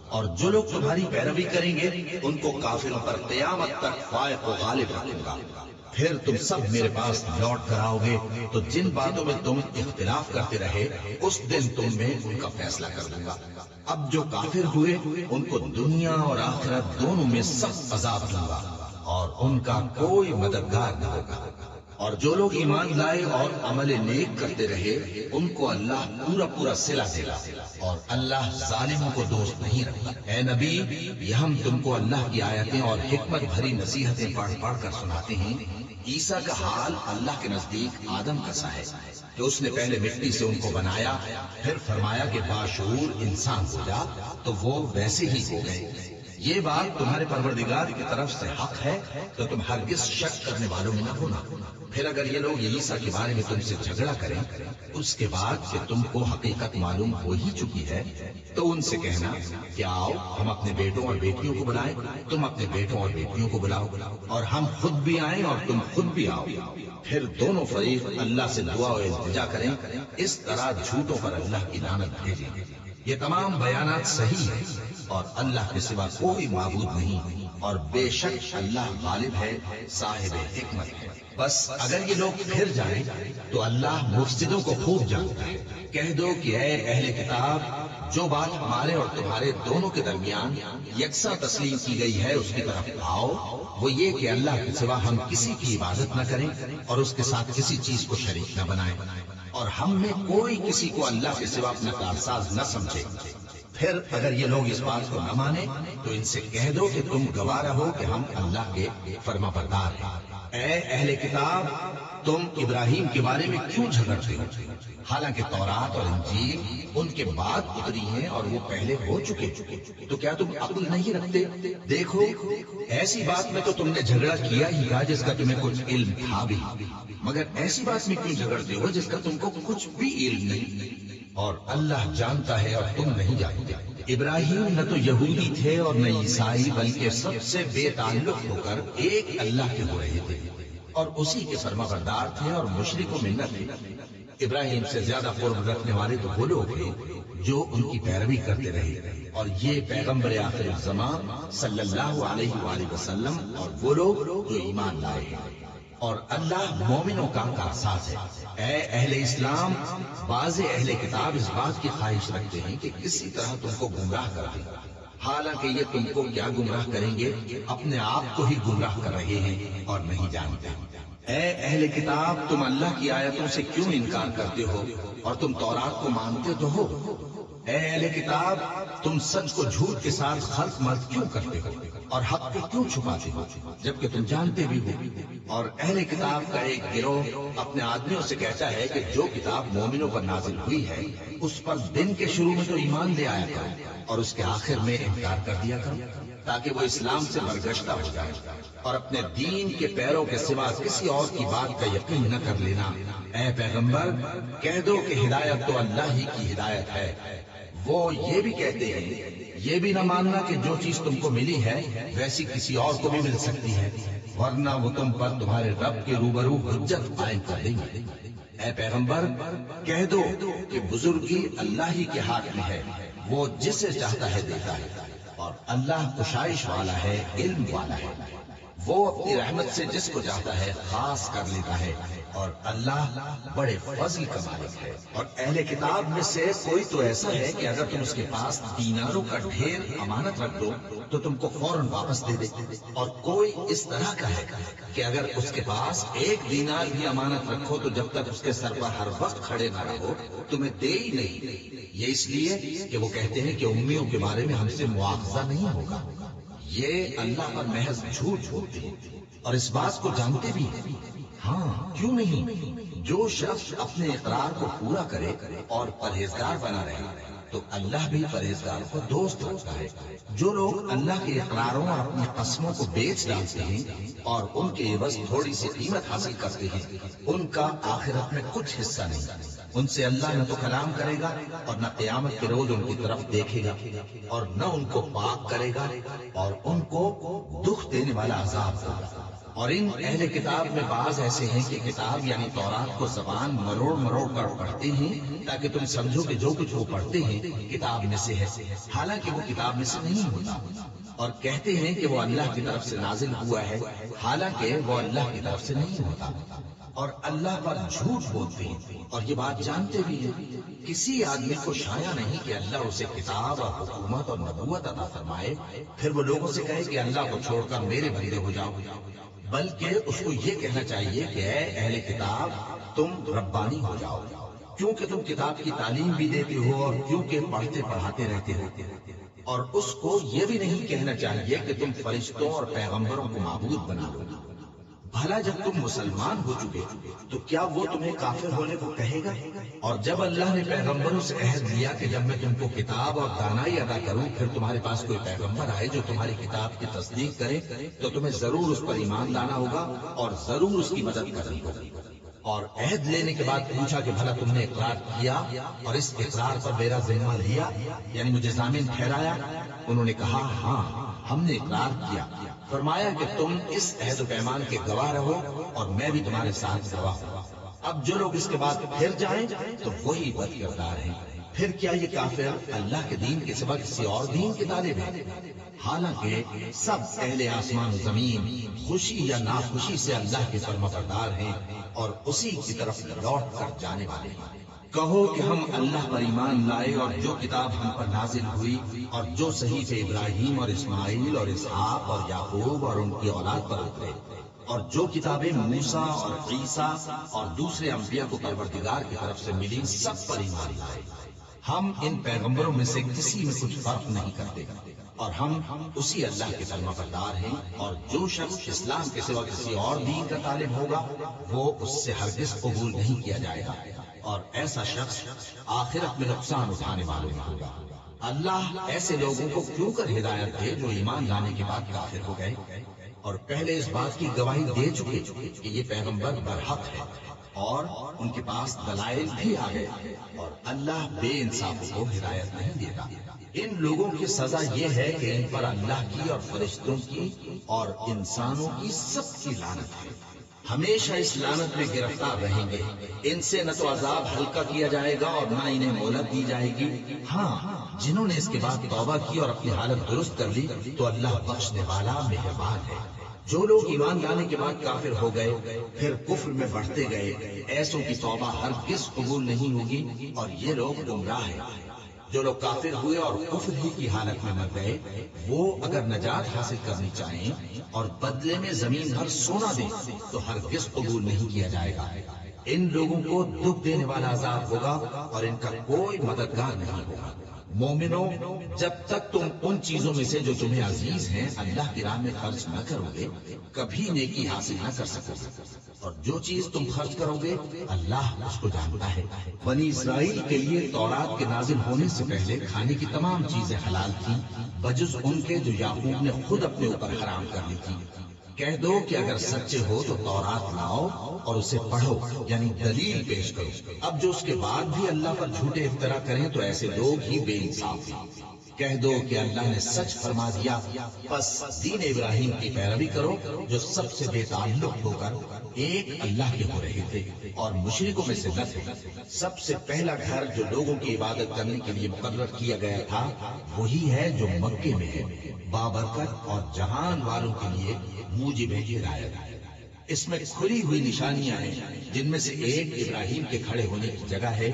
اور جو لوگ تمہاری پیروی کریں گے ان کو کافروں پر قیامت تک فائق و غالب رکھوں گا۔ پھر تم سب میرے پاس لوٹ کر آؤ گے تو جن باتوں میں تم اختلاف کرتے رہے اس دن تم میں ان کا فیصلہ کر دوں گا۔ اب جو کافر ہوئے ان کو دنیا اور آخرت دونوں میں سخت عذاب دوں گا اور ان کا کوئی مددگار نہ ہوگا، اور جو لوگ ایمان لائے اور عمل نیک کرتے رہے ان کو اللہ پورا پورا صلہ دے گا، اور اللہ ظالموں کو دوست نہیں رکھتا۔ اے نبی یہ ہم تم کو اللہ کی آیتیں اور حکمت بھری نصیحتیں پڑھ پڑھ کر سناتے ہیں۔ عیسیٰ کا حال اللہ کے نزدیک آدم کا سا ہے کہ اس نے پہلے مٹی سے ان کو بنایا، پھر فرمایا کہ باشعور انسان ہو جا تو وہ ویسے ہی ہو گئے۔ یہ بات تمہارے پروردگار کی طرف سے حق ہے تو تم ہرگز شک کرنے والوں میں نہ ہونا۔ پھر اگر یہ لوگ عیسیٰ کے بارے میں تم سے جھگڑا کریں اس کے بعد کہ تم کو حقیقت معلوم ہو ہی چکی ہے تو ان سے کہنا کہ آؤ ہم اپنے بیٹوں اور بیٹیوں کو بلائیں، تم اپنے بیٹوں اور بیٹیوں کو بلاؤ، اور ہم خود بھی آئیں اور تم خود بھی آؤ، پھر دونوں فریق اللہ سے دعا و التجا کریں، اس طرح جھوٹوں پر اللہ کی لعنت بھیجیں۔ یہ تمام بیانات صحیح ہیں اور اللہ کے سوا کوئی معبود نہیں، اور بے شک اللہ غالب ہے، صاحب حکمت ہے۔ بس اگر یہ لوگ پھر جائیں تو اللہ مفسدوں کو خوب جانتا ہے۔ کہہ دو کہ اے اہل کتاب جو بات ہمارے اور تمہارے دونوں کے درمیان یکساں تسلیم کی گئی ہے اس کی طرف آؤ، وہ یہ کہ اللہ کے سوا ہم کسی کی عبادت نہ کریں اور اس کے ساتھ کسی چیز کو شریک نہ بنائیں، اور ہم میں کوئی کسی کو اللہ کے سوا اپنا کارساز نہ سمجھے۔ پھر اگر یہ لوگ اس بات کو نہ مانے تو ان سے کہہ دو کہ تم گواہ رہو کہ ہم اللہ کے فرما بردار ہیں۔ اے اہل کتاب، تم ابراہیم کے بارے میں کیوں جھگڑتے ہو؟ حالانکہ تورات اور انجیل ان کے بعد اتری ہیں اور وہ پہلے ہو چکے، تو کیا تم عقل نہیں رکھتے؟ دیکھو، ایسی بات میں تو تم نے جھگڑا کیا ہی تھا جس کا تمہیں کچھ علم تھا بھی، مگر ایسی بات میں کیوں جھگڑتے ہو جس کا تم کو کچھ بھی علم نہیں؟ اور اللہ جانتا ہے اور تم نہیں جانتے۔ ابراہیم نہ تو یہودی تھے اور نہ عیسائی، بلکہ سب سے بے تعلق ہو کر ایک اللہ کے ہو رہے تھے اور اسی کے فرما بردار تھے اور مشرکوں میں نہ تھے۔ ابراہیم سے زیادہ قرب رکھنے والے تو وہ لوگ ہیں جو ان کی پیروی کرتے رہے، اور یہ پیغمبر آخر الزمان صلی اللہ علیہ وآلہ وسلم اور وہ لوگ جو ایمان لائے ہیں، اور اللہ مومنوں کا کارساز ہے۔ اے اہل اسلام، بعض اہل کتاب اس بات کی خواہش رکھتے ہیں کہ کسی طرح تم کو گمراہ کر دیں، حالانکہ یہ تم کو کیا گمراہ کریں گے، اپنے آپ کو ہی گمراہ کر رہے ہیں اور نہیں جانتے۔ اے اہل کتاب، تم اللہ کی آیتوں سے کیوں انکار کرتے ہو اور تم تورات کو مانتے تو ہو؟ اے اہل کتاب، تم سچ کو جھوٹ کے ساتھ خلط ملط کیوں کرتے ہو اور حق کو کیوں چھپاتے ہو جبکہ تم جانتے بھی ہو؟ اور اہل کتاب کا ایک گروہ اپنے آدمیوں سے کہتا ہے کہ جو کتاب مومنوں پر نازل ہوئی ہے اس پر دن کے شروع میں تو ایمان لے آیا کرو اور اس کے آخر میں انکار کر دیا کرو، تاکہ وہ اسلام سے برگشتہ ہو جائے اور اپنے دین کے پیروں کے سوا کسی اور کی بات کا یقین نہ کر لینا۔ اے پیغمبر، کہہ دو کہ ہدایت تو اللہ ہی کی ہدایت ہے۔ وہ یہ بھی کہتے ہیں، یہ بھی نہ ماننا کہ جو چیز تم کو ملی ہے ویسی کسی اور کو بھی مل سکتی ہے، ورنہ وہ تم پر تمہارے رب کے روبرو حجت قائم کر دیں گے۔ اے پیغمبر، کہہ دو کہ بزرگی اللہ ہی کے ہاتھ میں ہے، وہ جسے چاہتا ہے دیتا ہے، اور اللہ کشائش والا ہے، علم والا ہے، وہ اپنی رحمت سے جس کو چاہتا ہے خاص کر لیتا ہے، اور اللہ بڑے فضل کا مالک ہے۔ اور اہل کتاب میں سے کوئی تو ایسا ہے کہ اگر تم اس کے پاس دیناروں کا ڈھیر امانت رکھ دو تو تم کو فوراً واپس دے دے، اور کوئی اس طرح کا ہے کہ اگر اس کے پاس ایک دینار بھی امانت رکھو تو جب تک اس کے سر پر ہر وقت کھڑے نہ رہو تمہیں دے ہی نہیں۔ یہ اس لیے کہ وہ کہتے ہیں کہ امیوں کے بارے میں ہم سے مواخذہ نہیں ہوگا۔ یہ اللہ پر محض جھوٹ بولتے ہیں اور اس بات کو جانتے بھی ہیں۔ ہاں، کیوں نہیں؟ جو شخص اپنے اقرار کو پورا کرے اور پرہیزگار بنا رہے تو اللہ بھی پرہیزگار کو دوست رکھتا ہے۔ جو لوگ اللہ کے اقراروں اور اپنی قسموں کو بیچ ڈالتے ہیں اور ان کے عوض تھوڑی سی قیمت حاصل کرتے ہیں، ان کا آخرت میں کچھ حصہ نہیں۔ ان سے اللہ نہ تو کلام کرے گا اور نہ قیامت کے روز ان کی طرف دیکھے گا، اور نہ ان کو پاک کرے گا، اور ان کو دکھ دینے والا عذاب ہوگا۔ اور ان اہل کتاب میں بعض ایسے ہیں کہ کتاب یعنی تورات کو زبان مروڑ مروڑ کر پڑھتے ہیں تاکہ تم سمجھو کہ جو کچھ وہ پڑھتے ہیں کتاب میں سے ہے، حالانکہ وہ کتاب میں سے نہیں ہوتا، اور کہتے ہیں کہ وہ اللہ کی طرف سے نازل ہوا ہے، حالانکہ وہ اللہ کی طرف سے نہیں ہوتا، اور اللہ پر جھوٹ بولتے ہیں اور یہ بات جانتے بھی ہیں۔ کسی آدمی کو شایع نہیں کہ اللہ اسے کتاب اور حکومت اور نبوت عطا فرمائے پھر وہ لوگوں سے کہے کہ اللہ کو چھوڑ کر میرے بندے ہو جاؤ، بلکہ اس کو یہ کہنا چاہیے کہ اے اہل کتاب، تم ربانی ہو جاؤ، کیونکہ تم کتاب کی تعلیم بھی دیتے ہو اور کیونکہ پڑھتے پڑھاتے رہتے ہو۔ اور اس کو یہ بھی نہیں کہنا چاہیے کہ تم فرشتوں اور پیغمبروں کو معبود بنا لو۔ بھلا جب تم مسلمان ہو چکے تو کیا وہ تمہیں کافر ہونے کو کہے گا؟ اور جب اللہ نے پیغمبروں سے عہد لیا کہ جب میں تم کو کتاب اور دانائی عطا کروں پھر تمہارے پاس کوئی پیغمبر آئے جو تمہاری کتاب کی تصدیق کرے تو تمہیں ضرور اس پر ایمان لانا ہوگا اور ضرور اس کی مدد کرنی ہوگی۔ اور عہد لینے کے بعد پوچھا کہ بھلا تم نے اقرار کیا اور اس اقرار پر میرا ذمہ لیا، یعنی مجھے ضامن ٹھہرایا؟ انہوں نے کہا ہاں، ہم نے اقرار کیا۔ فرمایا کہ تم اس عہد و پیمان کے گواہ رہو اور میں بھی تمہارے ساتھ گواہ ہوں۔ اب جو لوگ اس کے بعد پھر جائیں تو وہی بد کردار ہیں۔ پھر کیا یہ کافر اللہ کے دین کے سوا کسی اور دین کے طالب ہیں؟ حالانکہ سب اہل آسمان و زمین خوشی یا ناخوشی سے اللہ کے فرمانبردار ہیں اور اسی کی طرف لوٹ کر جانے والے ہیں۔ کہو کہ ہم اللہ پر ایمان لائے اور جو کتاب ہم پر نازل ہوئی اور جو صحیفے ابراہیم اور اسماعیل اور اسحاق اور یعقوب اور ان کی اولاد پر اترے اور جو کتابیں موسیٰ اور عیسیٰ اور دوسرے انبیاء کو پروردگار کی طرف سے ملی سب پر ایمان لائے۔ ہم ان پیغمبروں میں سے کسی میں کچھ فرق نہیں کرتے اور ہم اسی اللہ کے فرما بردار ہیں، اور جو شخص اسلام کے سوا کسی اور دین کا طالب ہوگا وہ اس سے ہرگز قبول نہیں کیا جائے گا، اور ایسا شخص آخرت میں نقصان اٹھانے والوں میں ہوگا۔ اللہ ایسے لوگوں کو کیوں کر ہدایت دے جو ایمان لانے کے بعد کافر ہو گئے اور پہلے اس بات کی گواہی دے چکے کہ یہ پیغمبر برحق ہے اور ان کے پاس دلائل بھی آ گئے، اور اللہ بے انصافوں کو ہدایت نہیں دیتا۔ ان لوگوں کی سزا یہ ہے کہ ان پر اللہ کی اور فرشتوں کی اور انسانوں کی سب کی لعنت ہے، ہمیشہ اس لعنت میں گرفتار رہیں گے۔ ان سے نہ تو عذاب ہلکا کیا جائے گا اور نہ انہیں مہلت دی جائے گی۔ ہاں، جنہوں نے اس کے بعد توبہ کی اور اپنی حالت درست کر لی تو اللہ بخشنے والا مہربان ہے۔ جو لوگ ایمان لانے کے بعد کافر ہو گئے پھر کفر میں بڑھتے گئے، ایسوں کی توبہ ہرگز قبول نہیں ہوگی اور یہ لوگ گمراہ ہیں۔ جو لوگ کافر ہوئے اور کفر ہی کی حالت میں مر گئے، وہ اگر نجات حاصل کرنی چاہیں اور بدلے میں زمین بھر سونا دیں تو ہرگز قبول نہیں کیا جائے گا۔ ان لوگوں کو دکھ دینے والا عذاب ہوگا اور ان کا کوئی مددگار نہیں ہوگا۔ مومنوں، جب تک تم ان چیزوں میں سے جو تمہیں عزیز ہیں اللہ کی راہ میں خرچ نہ کرو گے کبھی نیکی حاصل نہ کر سکو گے، اور جو چیز تم خرچ کرو گے اللہ اس کو جانتا ہے۔ بنی اسرائیل کے لیے تورات کے نازل ہونے سے پہلے کھانے کی تمام چیزیں حلال تھیں بجز ان کے جو یعقوب نے خود اپنے اوپر حرام کر لی تھی۔ کہہ دو کہ اگر سچے ہو تو تورات لاؤ اور اسے پڑھو، یعنی دلیل پیش کرو۔ اب جو اس کے بعد بھی اللہ پر جھوٹے افطرا کریں تو ایسے لوگ ہی بے انصاف ہیں۔ کہہ دو کہ اللہ نے سچ فرما دیا، پس دین ابراہیم کی پیروی کرو جو سب سے بے تعلق ہو کر ایک اللہ کے ہو رہے تھے اور مشرکوں میں سے نہ تھے۔ سب سے پہلا گھر جو لوگوں کی عبادت کرنے کے لیے مقرر کیا گیا تھا وہی ہے جو مکے میں ہے، بابرکت اور جہان والوں کے لیے موجب ہدایت ہے۔ اس میں کھلی ہوئی نشانیاں ہیں جن میں سے ایک ابراہیم کے کھڑے ہونے کی جگہ ہے۔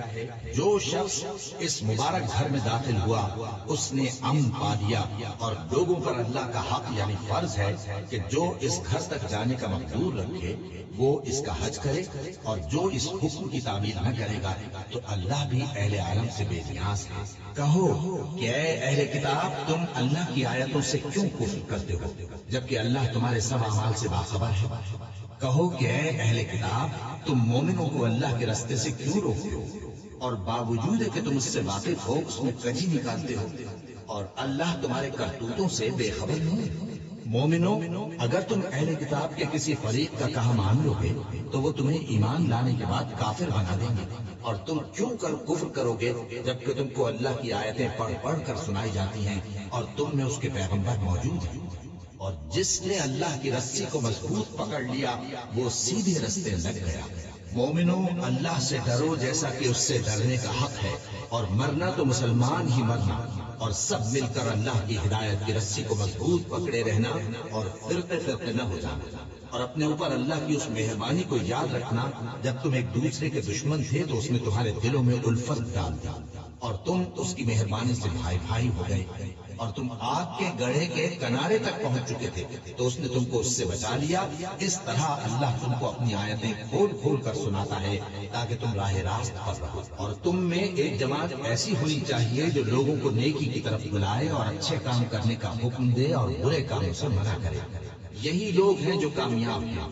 جو شخص اس مبارک گھر میں داخل ہوا اس نے امن پا لیا، اور لوگوں پر اللہ کا حق یعنی فرض ہے کہ جو اس گھر تک جانے کا مقدور رکھے وہ اس کا حج کرے، اور جو اس حکم کی تعمیل نہ کرے گا تو اللہ بھی اہل عالم سے بے نیاز ہے۔ کہو کہ اے اہل کتاب، تم اللہ کی آیتوں سے کیوں کفر کرتے ہو جبکہ اللہ تمہارے سب اعمال سے باخبر ہے؟ کہو کہ اے اہل کتاب، تم مومنوں کو اللہ کے راستے سے کیوں روکتے ہو اور باوجود کہ تم اس سے واقف ہو اس میں کجی نکالتے ہو، اور اللہ تمہارے کرتوتوں سے بے خبر نہیں؟ مومنوں، اگر تم اہل کتاب کے کسی فریق کا کہا مان لو گے تو وہ تمہیں ایمان لانے کے بعد کافر بنا دیں گے، اور تم کیوں کر کفر کرو گے جبکہ تم کو اللہ کی آیتیں پڑھ پڑھ کر سنائی جاتی ہیں اور تم میں اس کے پیغمبر موجود ہیں؟ اور جس نے اللہ کی رسی کو مضبوط پکڑ لیا وہ سیدھے رستے لگ گیا۔ مومنوں، اللہ سے ڈرو جیسا کہ اس سے ڈرنے کا حق ہے، اور مرنا تو مسلمان ہی مرنا، اور سب مل کر اللہ کی ہدایت کی رسی کو مضبوط پکڑے رہنا اور فرقے فرقے نہ ہو جانا، اور اپنے اوپر اللہ کی اس مہربانی کو یاد رکھنا جب تم ایک دوسرے کے دشمن تھے تو اس نے تمہارے دلوں میں الفت ڈال دی اور تم اس کی مہربانی سے بھائی بھائی ہو گئے، اور تم آگ کے گڑھے کے کنارے تک پہنچ چکے تھے تو اس نے تم کو اس سے بچا لیا۔ اس طرح اللہ تم کو اپنی آیتیں کھول کھول کر سناتا ہے تاکہ تم راہ راست پر رہو، اور تم میں ایک جماعت ایسی ہونی چاہیے جو لوگوں کو نیکی کی طرف بلائے اور اچھے کام کرنے کا حکم دے اور برے کاموں سے منع کرے۔ یہی لوگ ہیں جو کامیاب ہیں،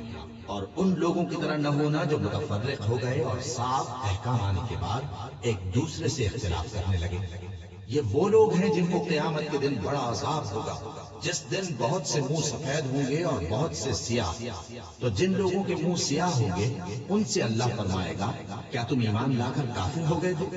اور ان لوگوں کی طرح نہ ہونا جو متفرق ہو گئے اور صاف احکام آنے کے بعد ایک دوسرے سے اختلاف کرنے لگے۔ یہ وہ لوگ ہیں جن کو قیامت کے دن بڑا عذاب ہوگا، جس دن بہت سے منہ سفید ہوں گے اور بہت سے سیاہ۔ تو جن لوگوں کے منہ سیاہ ہوں گے ان سے اللہ فرمائے گا کیا تم ایمان لا کر کافر ہو گئے ہو؟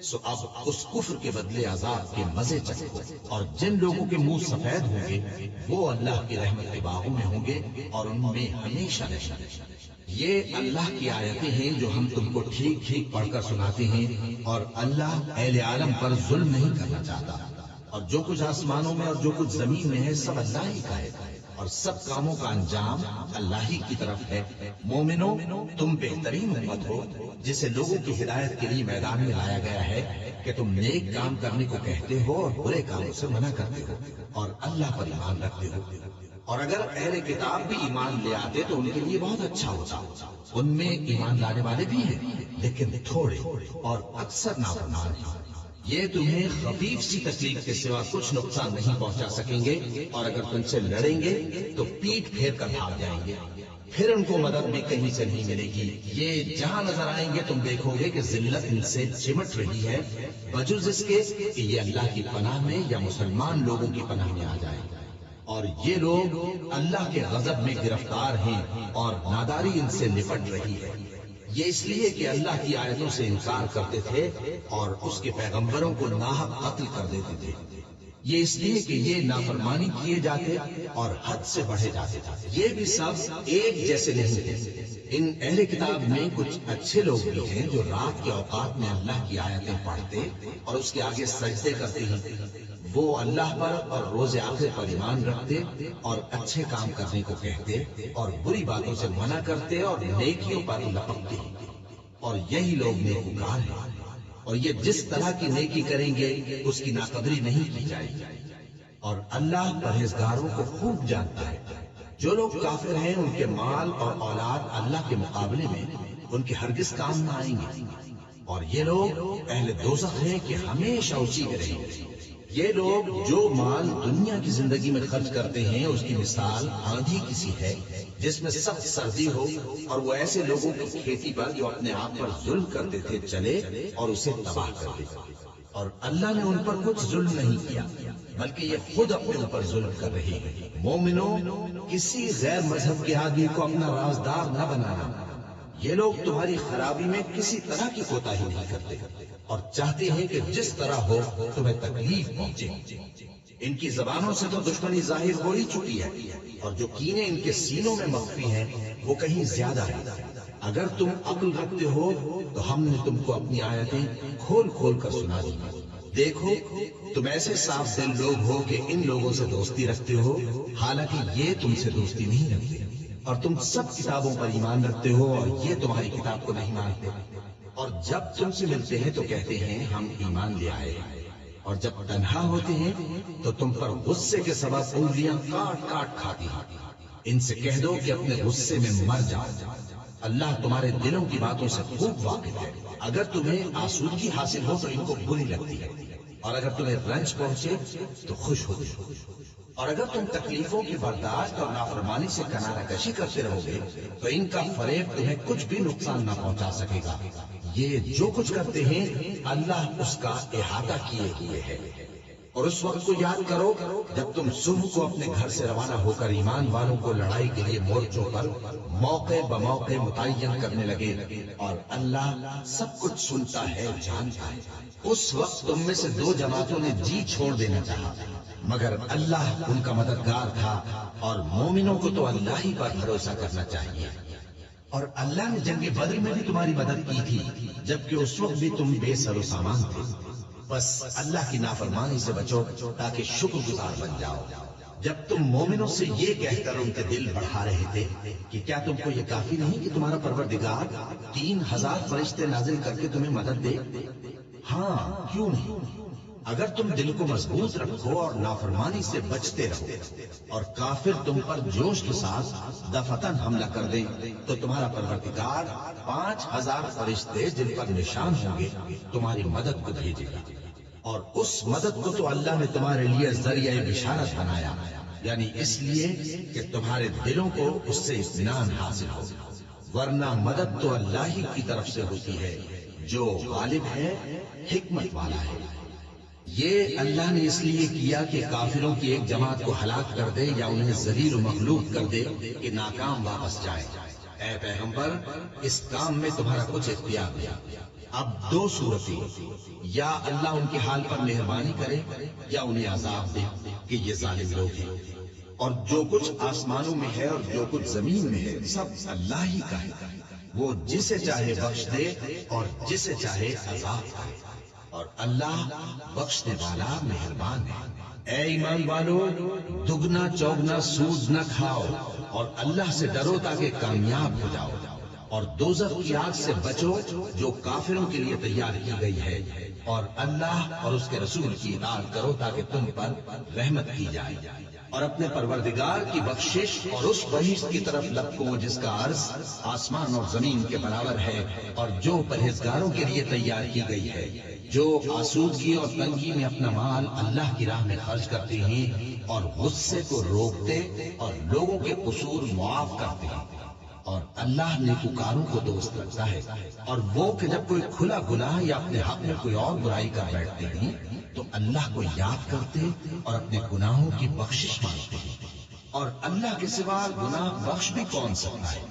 سو اب اس کفر کے بدلے عذاب کے مزے چکھو، اور جن لوگوں کے منہ سفید ہوں گے وہ اللہ کی رحمت کے باغوں میں ہوں گے اور ان میں ہمیشہ رہیں۔ یہ اللہ کی آیتیں ہیں جو ہم تم کو ٹھیک ٹھیک پڑھ کر سناتے ہیں، اور اللہ اہل عالم پر ظلم نہیں کرنا چاہتا، اور جو کچھ آسمانوں میں اور جو کچھ زمین میں ہے سب اللہ ہی کا ہے، اور سب کاموں کا انجام اللہ ہی کی طرف ہے۔ مومنو، تم بہترین امت ہو جسے لوگوں کی ہدایت کے لیے میدان میں لایا گیا ہے کہ تم نیک کام کرنے کو کہتے ہو اور برے کاموں سے منع کرتے ہو اور اللہ پر ایمان رکھتے ہو۔ اور اگر اہل کتاب بھی ایمان لے آتے تو ان کے لیے بہت اچھا ہوتا۔ ان میں ایمان لانے والے بھی ہیں لیکن تھوڑے اور اکثر نافرمان ہیں۔ یہ تمہیں خفیف سی تکلیف کے سوا کچھ نقصان نہیں پہنچا سکیں گے، اور اگر تم سے لڑیں گے تو پیٹ پھیر کر بھاگ جائیں گے، پھر ان کو مدد بھی کہیں سے نہیں ملے گی۔ یہ جہاں نظر آئیں گے تم دیکھو گے کہ ذلت ان سے چمٹ رہی ہے، بجز اس کے کہ یہ اللہ کی پناہ میں یا مسلمان لوگوں کی پناہ میں آ جائیں۔ اور یہ لوگ اللہ کے غضب میں گرفتار ہیں اور ناداری ان سے نپٹ رہی ہے۔ یہ اس لیے کہ اللہ کی آیتوں سے انکار کرتے تھے اور اس کے پیغمبروں کو ناحق قتل کر دیتے تھے۔ یہ اس لیے کہ یہ نافرمانی کیے جاتے اور حد سے بڑھے جاتے تھے۔ یہ بھی سب ایک جیسے نہیں تھے۔ ان اہل کتاب میں کچھ اچھے لوگ بھی ہیں جو رات کے اوقات میں اللہ کی آیتیں پڑھتے اور اس کے آگے سجدے کرتے ہیں۔ وہ اللہ پر اور روز آخر پر ایمان رکھتے اور اچھے کام کرنے کو کہتے اور بری باتوں سے منع کرتے اور نیکیوں پر لپکتے، اور یہی لوگ نیکوکار ہیں۔ اور یہ جس طرح کی نیکی کریں گے اس کی ناقدری نہیں کی جائے گی، اور اللہ پرہیزگاروں کو خوب جانتا ہے۔ جو لوگ کافر ہیں ان کے مال اور اولاد اللہ کے مقابلے میں ان کے ہرگز کام نہ آئیں گے، اور یہ لوگ اہل دوزخ ہیں کہ ہمیشہ اسی میں رہیں گے۔ یہ لوگ جو مال دنیا کی زندگی میں خرچ کرتے ہیں اس کی مثال آندھی کسی ہے جس میں سخت سردی ہو، اور وہ ایسے لوگوں کی کھیتی پر جو اپنے آپ پر ظلم کرتے تھے چلے اور اسے تباہ کر دے۔ اور اللہ نے ان پر کچھ ظلم نہیں کیا بلکہ یہ خود اپنے اوپر ظلم کر رہے ہیں۔ مومنو، کسی غیر مذہب کے آدمی کو اپنا رازدار نہ بنانا۔ یہ لوگ تمہاری خرابی میں کسی طرح کی کوتاہی نہیں کرتے اور چاہتے ہیں کہ جس طرح ہو تمہیں تکلیف پہنچے۔ ان کی زبانوں سے تو دشمنی ظاہر ہو ہی چکی ہے، اور جو کینے ان کے سینوں میں مخفی ہیں وہ کہیں زیادہ ہیں۔ اگر تم عقل رکھتے ہو تو ہم نے تم کو اپنی آیتیں کھول کھول کر سنا دی۔ دیکھو، تم ایسے صاف دل لوگ ہو کہ ان لوگوں سے دوستی رکھتے ہو حالانکہ یہ تم سے دوستی نہیں رکھتے، اور تم سب کتابوں پر ایمان رکھتے ہو اور یہ تمہاری کتاب کو نہیں مانتے، اور جب تم سے ملتے ہیں تو کہتے ہیں ہم ایمان لے آئے، اور جب تنہا ہوتے ہیں تو تم پر غصے کے سبب انگلیاں کاٹ کاٹ کھاتی ہیں۔ ان سے کہہ دو کہ اپنے غصے میں مر جاؤ، اللہ تمہارے دلوں کی باتوں سے خوب واقف ہے۔ اگر تمہیں آسودگی حاصل ہو تو ان کو بری لگتی ہے، اور اگر تمہیں رنج پہنچے تو خوش ہوتے ہو، اور اگر تم تکلیفوں کی برداشت اور نافرمانی سے کنارہ کشی کرتے رہو گے تو ان کا فریب تمہیں کچھ بھی نقصان نہ پہنچا سکے گا۔ یہ جو کچھ کرتے ہیں اللہ اس کا احاطہ کیے ہوئے ہے۔ اور اس وقت کو یاد کرو جب تم صبح کو اپنے گھر سے روانہ ہو کر ایمان والوں کو لڑائی کے لیے مورچوں پر موقع بموقع متعین کرنے لگے، اور اللہ سب کچھ سنتا ہے، جانتا ہے۔ اس وقت تم میں سے دو جماعتوں نے جی چھوڑ دینا چاہا، مگر اللہ ان کا مددگار تھا، اور مومنوں کو تو اللہ ہی پر بھروسہ کرنا چاہیے۔ اور اللہ نے جنگ بدر میں بھی تمہاری مدد کی تھی جبکہ اس وقت بھی تم بے سر و سامان تھے۔ بس اللہ کی نافرمانی سے بچو تاکہ شکر گزار بن جاؤ۔ جب تم مومنوں سے یہ کہہ کر ان کے دل بڑھا رہے تھے کہ کیا تم کو یہ کافی نہیں کہ تمہارا پروردگار 3000 فرشتے نازل کر کے تمہیں مدد دے؟ ہاں، کیوں نہیں؟ اگر تم دل کو مضبوط رکھو اور نافرمانی سے بچتے رہو اور کافر تم پر جوش کے ساتھ دفتن حملہ کر دیں تو تمہارا پروردگار 5000 فرشتے جن پر نشان ہوں گے تمہاری مدد کو بھیجے گا، اور اس مدد کو تو اللہ نے تمہارے لیے ذریعہ بشارت بنایا، یعنی اس لیے کہ تمہارے دلوں کو اس سے اطمینان حاصل ہو، ورنہ مدد تو اللہ ہی کی طرف سے ہوتی ہے جو غالب ہے، حکمت والا ہے۔ یہ اللہ نے اس لیے کیا کہ کافروں کی ایک جماعت کو ہلاک کر دے یا انہیں ذلیل و مغلوب کر دے کہ ناکام واپس جائے۔ اے پیغمبر، اس کام میں تمہارا کچھ اختیار نہیں۔ اب دو صورتیں، یا اللہ ان کے حال پر مہربانی کرے یا انہیں عذاب دے کہ یہ ظالم لوگ ہیں، اور جو کچھ آسمانوں میں ہے اور جو کچھ زمین میں ہے سب اللہ ہی کا ہے، وہ جسے چاہے بخش دے اور جسے چاہے عذاب کرے، اور اللہ بخشنے والا مہربان ہے۔ اے ایمان والو، دگنا چوگنا سود نہ کھاؤ اور اللہ سے ڈرو تاکہ کامیاب ہو جاؤ، اور دوزخ کی آگ سے بچو جو کافروں کے لیے تیار کی گئی ہے، اور اللہ اور اس کے رسول کی اطاعت کرو تاکہ تم پر رحمت کی جائے، اور اپنے پروردگار کی بخشش اور اس بہشت کی طرف لپکو جس کا عرض آسمان اور زمین کے برابر ہے، اور جو پرہیزگاروں کے لیے تیار کی گئی ہے، جو آسودگی اور تنگی میں اپنا مال اللہ کی راہ میں خرچ کرتے ہیں اور غصے کو روکتے اور لوگوں کے قصور معاف کرتے ہیں، اور اللہ نیکوکاروں کو دوست رکھتا ہے، اور وہ کہ جب کوئی کھلا گناہ یا اپنے حق میں کوئی اور برائی کر بیٹھتے ہیں تو اللہ کو یاد کرتے اور اپنے گناہوں کی بخشش مانگتے ہیں، اور اللہ کے سوا گناہ بخش بھی کون سکتا ہے،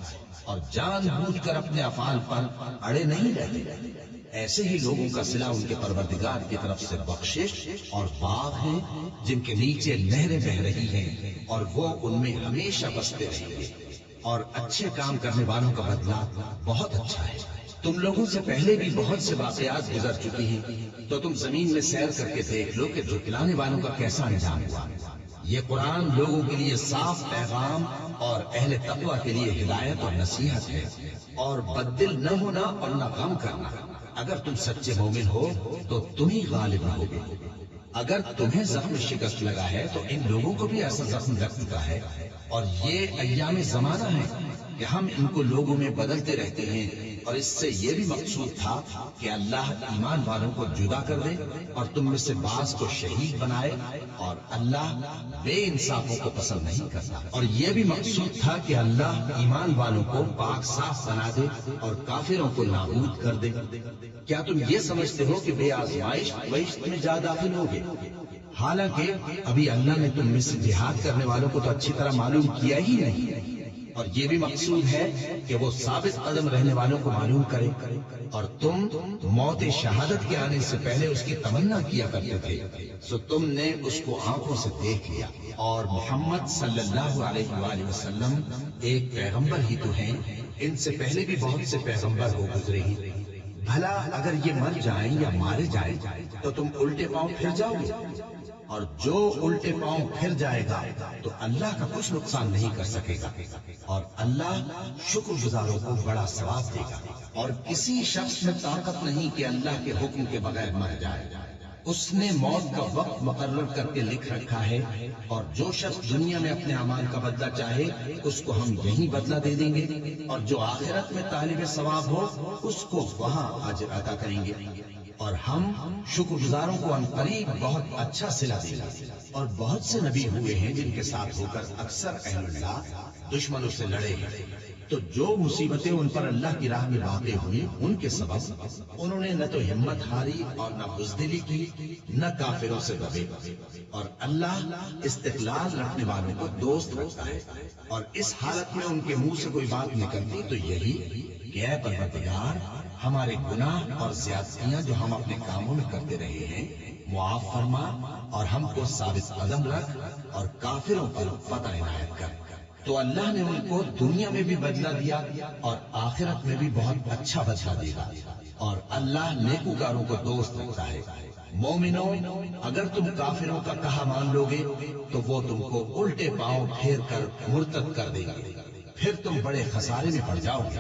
اور جان بوجھ کر اپنے افعال پر اڑے نہیں رہتے۔ ایسے ہی لوگوں کا صلہ ان کے پروردگار کی طرف سے بخشش اور باغ ہیں جن کے نیچے نہریں بہ رہی ہیں، اور وہ ان میں ہمیشہ بستے رہیں گے، اور اچھے کام کرنے والوں کا بدلہ بہت اچھا ہے۔ تم لوگوں سے پہلے بھی بہت سے واقعات گزر چکی ہیں، تو تم زمین میں سیر کر کے دیکھ لو کہ جھٹلانے والوں کا کیسا انجام ہوا۔ یہ قرآن لوگوں کے لیے صاف پیغام اور اہل تقوی کے لیے ہدایت اور نصیحت ہے، اور بددل نہ ہونا اور نہ غم کرنا۔ اگر تم سچے مومن ہو تو تم ہی غالب ہوگے۔ اگر تمہیں زخم شکست لگا ہے تو ان لوگوں کو بھی ایسا زخم لگ چکا ہے، اور یہ ایام زمانہ ہے کہ ہم ان کو لوگوں میں بدلتے رہتے ہیں، اور اس سے یہ بھی مقصود تھا کہ اللہ ایمان والوں کو جدا کر دے اور تم میں سے بعض کو شہید بنائے، اور اللہ بے انصافوں کو پسند نہیں کرتا، اور یہ بھی مقصود تھا کہ اللہ ایمان والوں کو پاک صاف بنا دے اور کافروں کو نابود کر دے۔ کیا تم یہ سمجھتے ہو کہ بے آزمائش بہشت میں جا داخل ہوگے؟ حالانکہ ابھی اللہ نے تم میں سے جہاد کرنے والوں کو تو اچھی طرح معلوم کیا ہی نہیں، اور یہ بھی مقصود ہے کہ وہ ثابت قدم رہنے والوں کو معلوم کرے، اور تم موت شہادت کے آنے سے پہلے اس کی تمنا کیا کرتے تھے، سو تم نے اس کو آنکھوں سے دیکھ لیا۔ اور محمد صلی اللہ علیہ وآلہ وسلم ایک پیغمبر ہی تو ہیں، ان سے پہلے بھی بہت سے پیغمبر ہو گزرے ہیں۔ بھلا اگر یہ مر جائیں یا مارے جائیں تو تم الٹے پاؤں پھر جاؤ گے، اور جو الٹے پاؤں پھر جائے گا تو اللہ کا کچھ نقصان نہیں کر سکے گا، اور اللہ شکر گزاروں کو بڑا ثواب دے گا۔ اور کسی شخص میں طاقت نہیں کہ اللہ کے حکم کے بغیر مر جائے، اس نے موت کا وقت مقرر کر کے لکھ رکھا ہے، اور جو شخص دنیا میں اپنے اعمال کا بدلہ چاہے اس کو ہم یہی بدلہ دے دیں گے، اور جو آخرت میں طالب ثواب ہو اس کو وہاں اجر عطا کریں گے، اور ہم شکر گزاروں کو ان قریب بہت اچھا صلہ دیں گے۔ اور بہت سے نبی ہوئے ہیں جن کے ساتھ ہو کر اکثر اہل اللہ دشمنوں سے لڑے ہیں، تو جو مصیبتیں ان پر اللہ کی راہ میں واقع ہوئی ان کے سبب انہوں نے نہ تو ہمت ہاری اور نہ بزدلی کی، نہ کافروں سے دبے، اور اللہ استقلال رکھنے والوں کو دوست رکھتا ہے۔ اور اس حالت میں ان کے منہ سے کوئی بات نکلتی تو یہی کہ اے پروردگار، ہمارے گناہ اور زیادتیاں جو ہم اپنے کاموں میں کرتے رہے ہیں معاف فرما، اور ہم کو ثابت قدم رکھ، اور کافروں پر فتح عنایت کر۔ تو اللہ نے ان کو دنیا میں بھی بدلہ دیا اور آخرت میں بھی بہت اچھا بدلہ دے گا، اور اللہ نیکوکاروں کو دوست رکھتا ہے۔ مومنوں، اگر تم کافروں کا کہا مان لو گے تو وہ تم کو الٹے پاؤں پھیر کر مرتد کر دے گا، پھر تم بڑے خسارے میں پڑ جاؤ گے۔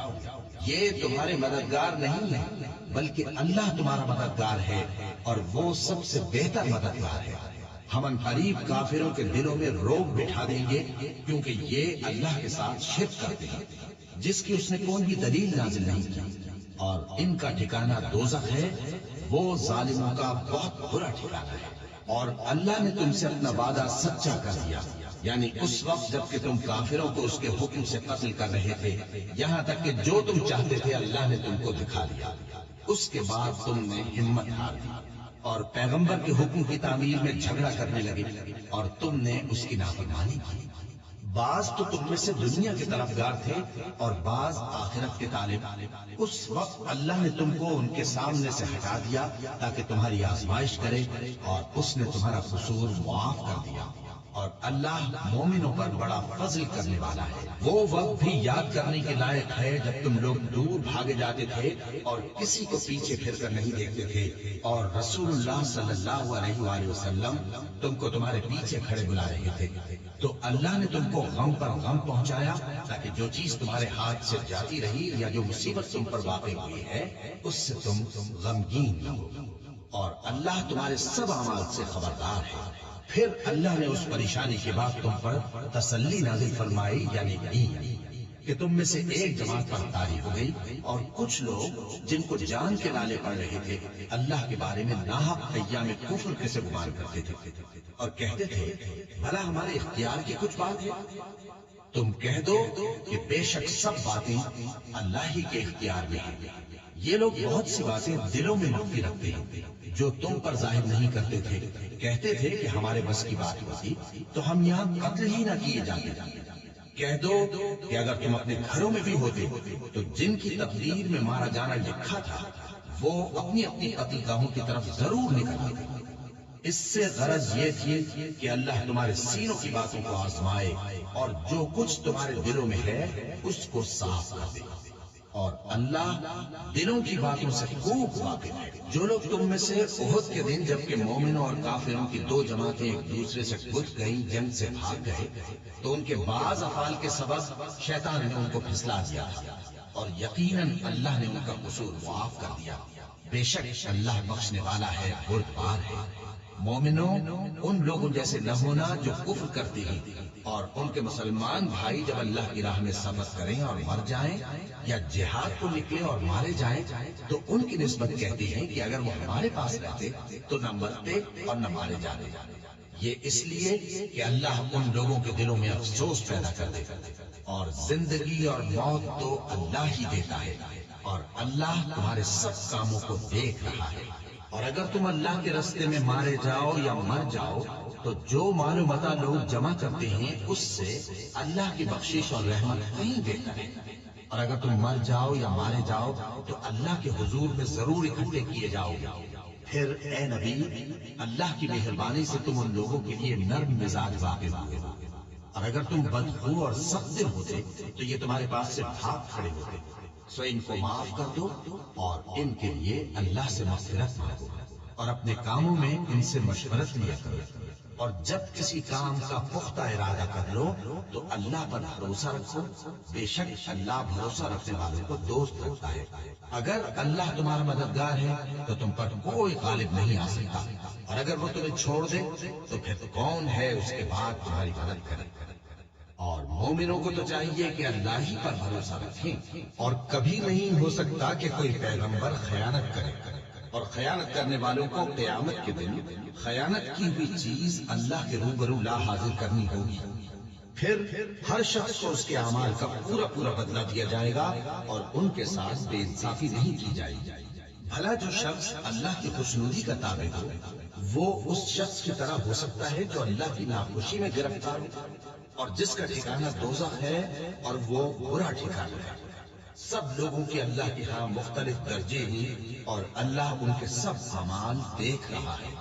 یہ تمہارے مددگار نہیں ہے بلکہ اللہ تمہارا مددگار ہے، اور وہ سب سے بہتر مددگار ہے۔ ہم ان قریب کافروں کے دلوں میں روک بٹھا دیں گے، کیونکہ یہ اللہ کے ساتھ شرک کرتے ہیں جس کی اس نے کوئی بھی دلیل نازل نہیں کی، اور ان کا ٹھکانہ دوزخ ہے، وہ ظالموں کا بہت برا ٹھکانہ ہے۔ اور اللہ نے تم سے اپنا وعدہ سچا کر دیا، یعنی اس وقت جب کہ تم کافروں کو اس کے حکم سے قتل کر رہے تھے، یہاں تک کہ جو تم چاہتے تھے اللہ نے تم کو دکھا دیا۔ اس کے بعد تم نے ہمت ہار دی اور پیغمبر کے حکم کی تعمیل میں جھگڑا کرنے لگے، اور تم نے اس کی نافرمانی کی۔ بعض تو تم میں سے دنیا کے طرفدار تھے اور بعض آخرت کے طالب۔ اس وقت اللہ نے تم کو ان کے سامنے سے ہٹا دیا تاکہ تمہاری آزمائش کرے، اور اس نے تمہارا قصور معاف کر دیا، اور اللہ مومنوں پر بڑا فضل کرنے والا ہے۔ وہ وقت بھی یاد کرنے کے لائق ہے جب تم لوگ دور بھاگے جاتے تھے اور کسی کو پیچھے پھر کر نہیں دیکھتے تھے، اور رسول اللہ صلی اللہ علیہ وآلہ وسلم تم کو تمہارے پیچھے کھڑے بلا رہے تھے، تو اللہ نے تم کو غم پر غم پہنچایا تاکہ جو چیز تمہارے ہاتھ سے جاتی رہی یا جو مصیبت تم پر واقع ہوئی ہے اس سے تم غمگین نہ ہو، اور اللہ تمہارے سب اعمال سے خبردار ہے۔ پھر اللہ نے اس پریشانی کے بعد تم پر تسلی نازل فرمائی، یعنی کہ تم میں سے ایک جماعت پر طاری ہو گئی، اور کچھ لوگ جن کو جان کے لالے پڑ رہے تھے اللہ کے بارے میں ناحق ایام کفر کے سے گمان کرتے تھے اور کہتے تھے بھلا ہمارے اختیار کی کچھ بات ہے؟ تم کہہ دو کہ بے شک سب باتیں اللہ ہی کے اختیار میں ہیں۔ یہ لوگ بہت سی باتیں دلوں میں مخفی رکھتے ہیں جو تم پر ظاہر نہیں کرتے تھے، کہتے تھے کہ ہمارے بس کی بات ہوتی تو ہم یہاں قتل ہی نہ کیے جاتے۔ کہہ دو کہ اگر تم اپنے گھروں میں بھی ہوتے تو جن کی تقدیر میں مارا جانا لکھا تھا وہ اپنی اپنی قتل گاہوں کی طرف ضرور نکلتے۔ اس سے غرض یہ تھی کہ اللہ تمہارے سینوں کی باتوں کو آزمائے اور جو کچھ تمہارے دلوں میں ہے اس کو صاف کر دے، اور اللہ دلوں کی باتوں سے خوب واقف ہے۔ جو لوگ تم میں سے احد کے دن جبکہ مومنوں اور کافروں کی دو جماعتیں ایک دوسرے سے کود گئیں، جنگ سے بھاگ گئے، تو ان کے بعض افعال کے سبب شیطان نے ان کو پھسلا دیا تھا، اور یقیناً اللہ نے ان کا قصور معاف کر دیا۔ بے شک اللہ بخشنے والا ہے، بردبار ہے۔ مومنوں، ان لوگوں جیسے نہ ہونا جو کفر کرتے ہیں، اور ان کے مسلمان بھائی جب اللہ کی راہ میں سفر کریں اور مر جائیں یا جہاد کو نکلے اور مارے جائیں تو ان کی نسبت کہتے ہیں کہ اگر وہ ہمارے پاس رہتے تو نہ مرتے اور نہ مارے جاتے۔ یہ اس لیے کہ اللہ ان لوگوں کے دلوں میں افسوس پیدا کر دے، اور زندگی اور موت تو اللہ ہی دیتا ہے، اور اللہ تمہارے سب کاموں کو دیکھ رہا ہے۔ اور اگر تم اللہ کے راستے میں مارے جاؤ یا مر جاؤ تو جو مال و متاع لوگ جمع کرتے ہیں اس سے اللہ کی بخشش اور رحمت نہیں دیتا ہے، اور اگر تم مر جاؤ یا مارے جاؤ تو اللہ کے حضور میں ضرور اکٹھے کیے جاؤ گے۔ پھر اے نبی، اللہ کی مہربانی سے تم ان لوگوں کے لیے نرم مزاج واقع ہوئے، اور اگر تم بدخو اور سخت دل ہوتے تو یہ تمہارے پاس سے بھاگ کھڑے ہوتے۔ سو ان کو معاف کر دو اور ان کے لیے اللہ سے مغفرت مانگو، اور اپنے کاموں میں ان سے مشورت لیا کرو، اور جب کسی کام کا پختہ ارادہ کر لو تو اللہ پر بھروسہ رکھو، بے شک اللہ بھروسہ رکھنے والوں کو دوست رکھتا ہے۔ اگر اللہ تمہارا مددگار ہے تو تم پر کوئی غالب نہیں آ سکتا، اور اگر وہ تمہیں چھوڑ دے تو پھر کون ہے اس کے بعد تمہاری مدد کرے؟ اور مومنوں کو تو چاہیے کہ اللہ ہی پر بھروسہ رکھیں، اور کبھی نہیں ہو سکتا کہ کوئی پیغمبر خیانت کرے، اور خیانت کرنے والوں کو قیامت کے دن خیانت کی ہوئی چیز اللہ کے روبرو لا حاضر کرنی ہوگی۔ پھر ہر شخص کو اس کے اعمال کا پورا پورا بدلہ دیا جائے گا، اور ان کے ساتھ بے انصافی نہیں کی جائے گی۔ بھلا جو شخص اللہ کی خوشنودی کا تابع ہو وہ اس شخص کی طرح ہو سکتا ہے جو اللہ کی ناخوشی میں گرفتار ہو، اور جس کا ٹھکانہ دوزخ ہے اور وہ برا ٹھکانہ ہے۔ سب لوگوں کے اللہ کے ہاں مختلف درجے ہیں، اور اللہ ان کے سب اعمال دیکھ رہا ہے۔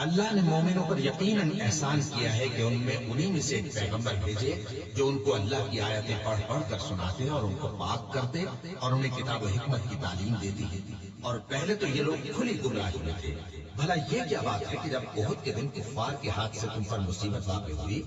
اللہ نے مومنوں پر یقیناً احسان کیا ہے کہ ان میں انہی میں سے ایک پیغمبر بھیجے جو ان کو اللہ کی آیتیں پڑھ پڑھ کر سناتے اور ان کو پاک کرتے اور انہیں کتاب و حکمت کی تعلیم دیتی ہے، اور پہلے تو یہ لوگ کھلی گمراہی میں تھے۔ بھلا یہ کیا بات ہے کہ جب احد کے دن کفار کے ہاتھ سے تم پر مصیبت واقع ہوئی،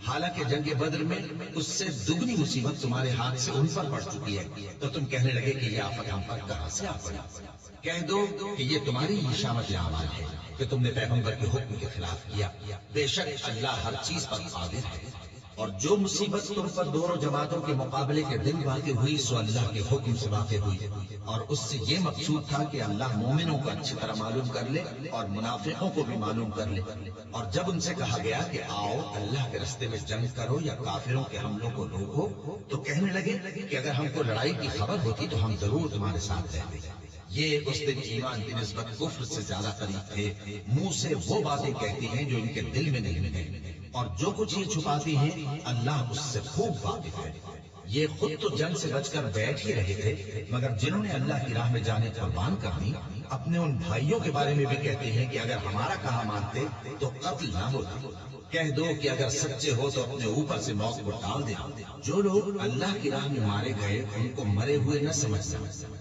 حالانکہ جنگ بدر میں اس سے دگنی مصیبت تمہارے ہاتھ سے ان پر پڑ چکی ہے، تو تم کہنے لگے کہ یہ آفت ہم پر کہاں سے آ پڑی؟ کہہ دو کہ یہ تمہاری ہی شامت اعمال ہے کہ تم نے پیغمبر کے حکم کے خلاف کیا۔ بے شک اللہ ہر چیز پر قادر ہے، اور جو مصیبت تم پر دونوں جماعتوں کے مقابلے کے دن واقع ہوئی سو اللہ کے حکم سے واقع ہوئی، اور اس سے یہ مقصود تھا کہ اللہ مومنوں کو اچھی طرح معلوم کر لے اور منافقوں کو بھی معلوم کر لے۔ اور جب ان سے کہا گیا کہ آؤ اللہ کے راستے میں جنگ کرو یا کافروں کے حملوں کو روکو، تو کہنے لگے کہ اگر ہم کو لڑائی کی خبر ہوتی تو ہم ضرور تمہارے ساتھ رہتے۔ یہ اس دن ایمان کی نسبت کفر سے زیادہ قریب تھے، منہ سے وہ باتیں کہتی ہیں جو ان کے دل میں نہیں ہیں، اور جو کچھ یہ چھپاتی ہیں اللہ اس سے خوب واقف ہے۔ یہ خود تو جنگ سے بچ کر بیٹھ ہی رہے تھے، مگر جنہوں نے اللہ کی راہ میں جانے قربان کر دی اپنے ان بھائیوں کے بارے میں بھی کہتے ہیں کہ اگر ہمارا کہا مانتے تو قتل نہ ہوتا، کہہ دو کہ اگر سچے ہو تو اپنے اوپر سے موت کو ٹال دیں۔ جو لوگ اللہ کی راہ میں مارے گئے ان کو مرے ہوئے نہ سمجھنا،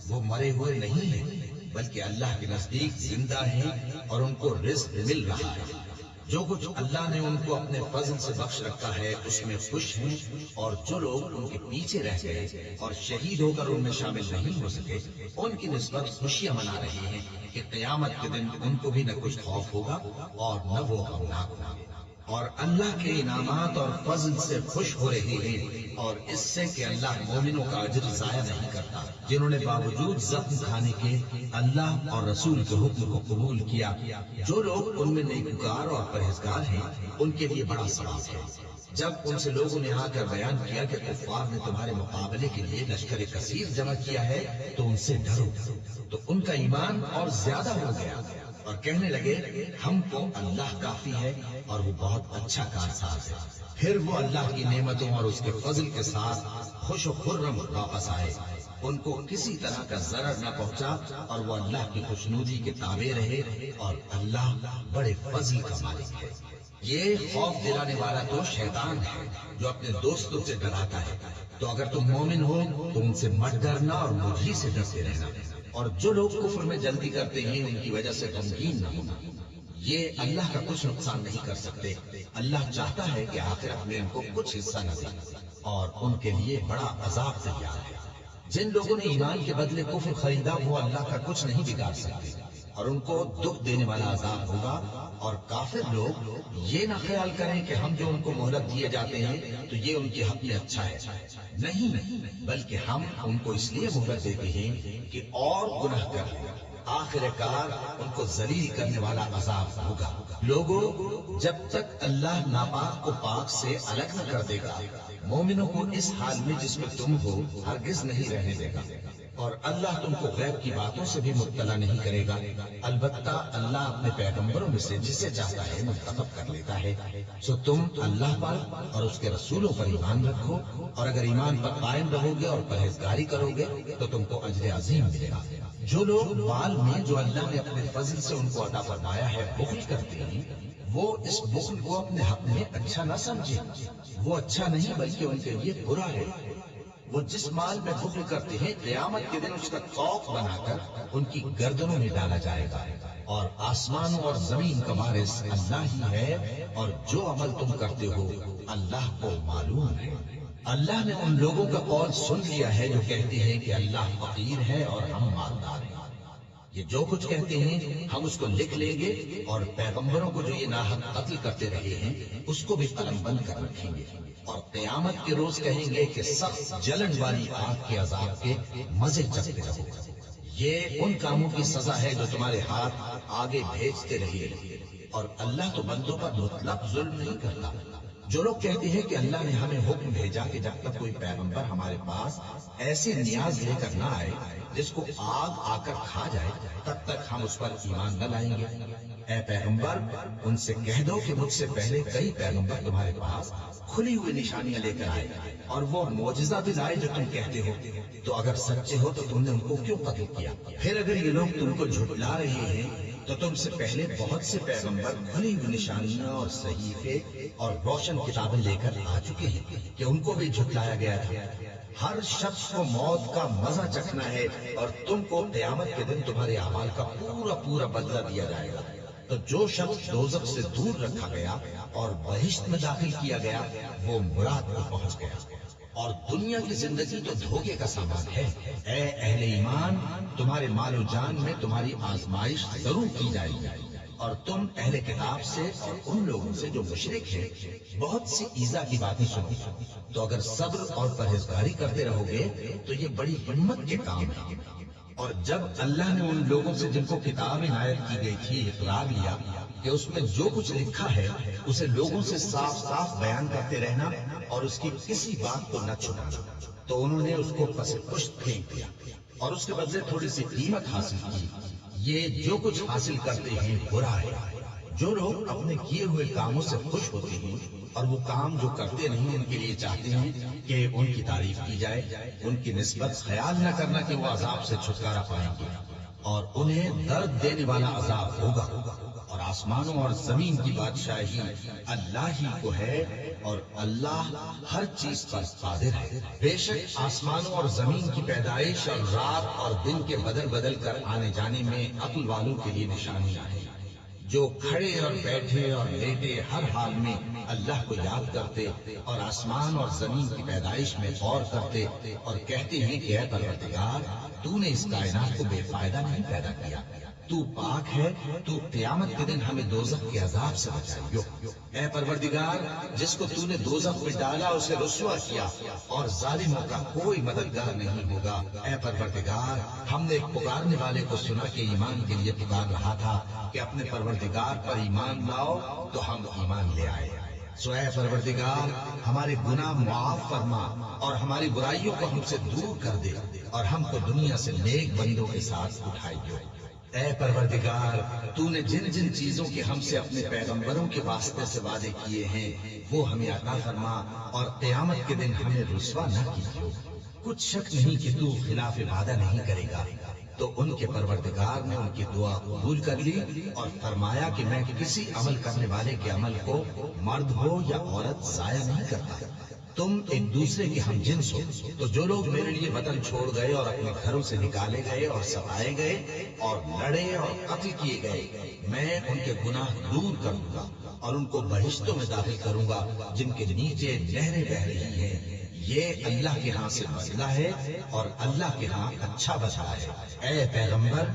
وہ مرے ہوئے نہیں ہیں بلکہ اللہ کے نزدیک زندہ ہیں اور ان کو رزق مل رہا ہے۔ جو کچھ اللہ نے ان کو اپنے فضل سے بخش رکھا ہے اس میں خوش ہیں، اور جو لوگ ان کے پیچھے رہ گئے اور شہید ہو کر ان میں شامل نہیں ہو سکے ان کی نسبت خوشیاں منا رہے ہیں کہ قیامت کے دن ان کو بھی نہ کچھ خوف ہوگا اور نہ وہ غمناک ہوں گے، اور اللہ کے انعامات اور فضل سے خوش ہو رہے ہیں، اور اس سے کہ اللہ مومنوں کا اجر ضائع نہیں کرتا جنہوں نے باوجود زخم کھانے کے اللہ اور رسول کے حکم کو قبول کیا۔ جو لوگ ان میں نیکوکار اور پرہیزگار ہیں ان کے لیے بڑا ثواب ہے۔ جب ان سے لوگوں نے آ کر بیان کیا کہ کفار نے تمہارے مقابلے کے لیے لشکر کثیر جمع کیا ہے تو ان سے ڈرو، تو ان کا ایمان اور زیادہ ہو گیا اور کہنے لگے ہم کو اللہ کافی ہے اور وہ بہت اچھا کارساز ہے۔ پھر وہ اللہ کی نعمتوں اور اس کے فضل کے ساتھ خوش و خرم واپس آئے، ان کو کسی طرح کا ضرر نہ پہنچا اور وہ اللہ کی خوشنودی کے تابع رہے، اور اللہ بڑے فضل کا مالک ہے۔ یہ خوف دلانے والا تو شیطان ہے جو اپنے دوستوں سے ڈراتا ہے، تو اگر تم مومن ہو تو ان سے مت ڈرنا اور مجھ ہی سے ڈرتے رہنا، اور جو لوگ کفر میں جلدی کرتے ہیں ان کی وجہ سے غمگین نہ ہونا، یہ اللہ کا کچھ نقصان نہیں کر سکتے۔ اللہ چاہتا ہے کہ آخرت میں ان کو کچھ حصہ نہ دے، اور ان کے لیے بڑا عذاب تیار ہے۔ جن لوگوں نے ایمان کے بدلے کفر خریدا وہ اللہ کا کچھ نہیں بگاڑ سکتے، اور ان کو دکھ دینے والا عذاب ہوگا۔ اور کافر لوگ یہ نہ خیال کریں کہ ہم جو ان کو مہلت دیے جاتے ہیں تو یہ ان کے حق میں اچھا ہے، نہیں، بلکہ ہم ان کو اس لیے مہلت دیتے ہیں کہ اور گناہ کر لیں، آخر کار ان کو ذلیل کرنے والا عذاب ہوگا۔ لوگوں، جب تک اللہ ناپاک کو پاک سے الگ نہ کر دے گا مومنوں کو اس حال میں جس میں تم ہو ہرگز نہیں رہنے دے گا، اور اللہ تم کو غیب کی باتوں سے بھی مطلع نہیں کرے گا۔ البتہ اللہ اپنے پیغمبروں میں سے جسے چاہتا ہے منتخب کر لیتا ہے۔ سو تم اللہ پر اور اس کے رسولوں پر ایمان رکھو، اور اگر ایمان پر قائم رہو گے اور پرہیزگاری کرو گے تو تم کو اجر عظیم ملے گا۔ جو لوگ مال میں جو اللہ نے اپنے فضل سے ان کو عطا فرمایا ہے بخل کرتے ہیں، وہ اس بخل کو اپنے حق میں اچھا نہ سمجھے، وہ اچھا نہیں بلکہ ان کے لیے برا ہے۔ وہ جس مال میں بخل کرتے ہیں قیامت کے دن اس کا طوق بنا کر ان کی گردنوں میں ڈالا جائے گا، اور آسمانوں اور زمین کا وارث اللہ ہی ہے، اور جو عمل تم کرتے ہو اللہ کو معلوم ہے۔ اللہ نے ان لوگوں کا قول سن لیا ہے جو کہتے ہیں کہ اللہ فقیر ہے اور ہم مالدار ہیں۔ یہ جو کچھ کہتے ہیں ہم اس کو لکھ لیں گے، اور پیغمبروں کو جو یہ ناحق قتل کرتے رہے ہیں اس کو بھی قلم بند کر رکھیں گے، اور قیامت کے روز کہیں گے کہ سخت جلن والی آگ کے عذاب کے مزے چکھتے رہو۔ یہ ان کاموں کی سزا ہے جو تمہارے ہاتھ آگے بھیجتے رہے، اور اللہ تو بندوں پر مطلق ظلم نہیں کرتا۔ جو لوگ کہتے ہیں کہ اللہ نے ہمیں حکم بھیجا کہ جب تک کوئی پیغمبر ہمارے پاس ایسے نیاز لے کر نہ آئے جس کو آگ آ کر کھا جائے تب تک ہم اس پر ایمان نہ لائیں گے۔ اے پیغمبر، ان سے کہہ دو کہ مجھ سے پہلے کئی پیغمبر تمہارے پاس کھلی ہوئی نشانیاں لے کر آئے اور وہ معجزہ بھی لائے جو تم کہتے ہو، تو اگر سچے ہو تو تم نے ان کو کیوں قتل کیا؟ پھر اگر یہ لوگ تم کو جھٹلا رہے ہیں تو تم سے پہلے بہت سے پیغمبر کھلی ہوئی نشانیاں اور صحیفے اور روشن کتابیں لے کر آ چکے ہیں کہ ان کو بھی جھٹلایا گیا تھا۔ ہر شخص کو موت کا مزہ چکھنا ہے، اور تم کو قیامت کے دن تمہارے اعمال کا پورا پورا بدلہ دیا جائے گا۔ تو جو شخص دوزخ سے دور رکھا گیا اور بہشت میں داخل کیا گیا وہ مراد کو پہنچ گیا، اور دنیا کی زندگی تو دھوکے کا سامان ہے۔ اے اہل ایمان، تمہارے مال و جان میں تمہاری آزمائش ضرور کی جائے گی، اور تم اہل کتاب سے اور ان لوگوں سے جو مشرک ہیں بہت سی ایذا کی باتیں سنو، تو اگر صبر اور پرہیزگاری کرتے رہو گے تو یہ بڑی ہمت کے کام ہے۔ اور جب اللہ نے ان لوگوں سے جن کو کتاب عنایت کی گئی تھی اقرار لیا کہ اس میں جو کچھ لکھا ہے اسے لوگوں سے صاف صاف بیان کرتے رہنا اور اس کی کسی بات کو نہ چھپانا، تو انہوں نے اس کو پس پشت پھینک دیا اور اس کے بدلے تھوڑی سی قیمت حاصل کی۔ یہ جو کچھ حاصل کرتے ہیں برا ہے۔ جو لوگ اپنے کیے ہوئے کاموں سے خوش ہوتے ہیں اور وہ کام جو کرتے نہیں ان کے لیے چاہتے ہیں کہ ان کی تعریف کی جائے، ان کی نسبت خیال نہ کرنا کہ وہ عذاب سے چھٹکارا پائیں گے، اور انہیں درد دینے والا عذاب ہوگا، اور آسمانوں اور زمین کی بادشاہی اللہ ہی کو ہے، اور اللہ ہر چیز پر قادر ہے۔ بے شک آسمانوں اور زمین کی پیدائش اور رات اور دن کے بدل بدل کر آنے جانے میں عقل والوں کے لیے نشانیاں ہیں، جو کھڑے اور بیٹھے اور لیٹے ہر حال میں اللہ کو یاد کرتے اور آسمان اور زمین کی پیدائش میں غور کرتے اور کہتے ہیں کہ اے پروردگار، تو نے اس کائنات کو بے فائدہ نہیں پیدا کیا، تو پاک ہے، تو قیامت کے دن ہمیں دوزخ کے عذاب سے بچائیو۔ اے پروردگار، جس کو تو نے دوزخ میں ڈالا اسے رسوا کیا، اور ظالموں کا کوئی مددگار نہیں ہوگا۔ اے پروردگار، ہم نے ایک پکارنے والے کو سنا کہ ایمان کے لیے پکار رہا تھا کہ اپنے پروردگار پر ایمان لاؤ، تو ہم ایمان لے آئے۔ سو اے پروردگار، ہمارے گناہ معاف فرما اور ہماری برائیوں کو ہم سے دور کر دے، اور ہم کو دنیا سے نیک بندوں کے ساتھ اٹھائیو۔ اے پروردگار، تو نے جن جن چیزوں کے ہم سے اپنے پیغمبروں کے واسطے سے وعدے کیے ہیں وہ ہمیں عطا فرما، اور قیامت کے دن ہمیں رسوا نہ کیجیو۔ کچھ شک نہیں کہ تو خلاف وعدہ نہیں کرے گا۔ تو ان کے پروردگار نے ان کی دعا قبول کر لی اور فرمایا کہ میں کسی عمل کرنے والے کے عمل کو مرد ہو یا عورت ضائع نہیں کرتا۔ تم ایک دوسرے کے ہم جنس ہو، تو جو لوگ میرے لیے وطن چھوڑ گئے اور اپنے گھروں سے نکالے گئے اور ستائے گئے اور لڑے اور قتل کیے گئے، میں ان کے گناہ دور کروں گا اور ان کو بہشتوں میں داخل کروں گا جن کے نیچے نہریں بہ رہی ہیں۔ یہ اللہ کے ہاں سے بدلہ ہے اور اللہ کے ہاں اچھا بدلہ ہے۔ اے پیغمبر،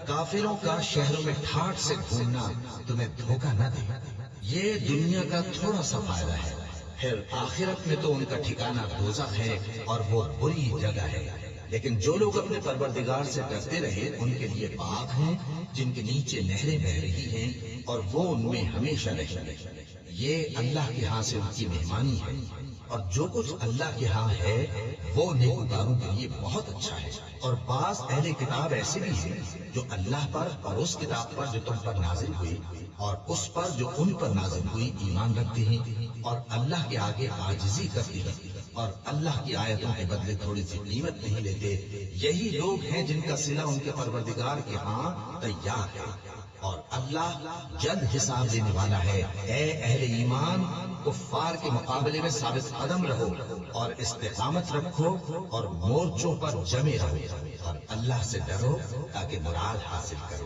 کافروں کا شہروں میں ٹھاٹ سے گھومنا تمہیں دھوکہ نہ دے، یہ دنیا کا تھوڑا سا فائدہ ہے، پھر آخرت میں تو ان کا ٹھکانہ دوزخ ہے اور وہ بری جگہ ہے۔ لیکن جو لوگ اپنے پروردگار سے ڈرتے رہے ان کے لیے باغ ہیں جن کے نیچے نہریں بہ رہی ہیں، اور وہ ان میں ہمیشہ رہیں گے۔ یہ اللہ کے ہاں سے ان کی مہمانی ہے، اور جو کچھ اللہ کے ہاں ہے وہ نیکوکاروں کے لیے بہت اچھا ہے۔ اور بعض اہل کتاب ایسے بھی ہیں جو اللہ پر اور اس کتاب پر جو تم پر نازل ہوئی اور اس پر جو ان پر نازل ہوئی ایمان رکھتے ہیں، اور اللہ کے آگے عاجزی کرتے ہیں، اور اللہ کی آیتوں کے بدلے تھوڑی سی قیمت نہیں لیتے۔ یہی لوگ ہیں جن کا صلہ ان کے پروردگار کے ہاں تیار ہے، اور اللہ جلد حساب دینے والا ہے۔ اے اہل ایمان، کفار کے مقابلے میں ثابت قدم رہو اور استقامت رکھو اور مورچوں پر جمے رہو، اور اللہ سے ڈرو تاکہ مراد حاصل کرو۔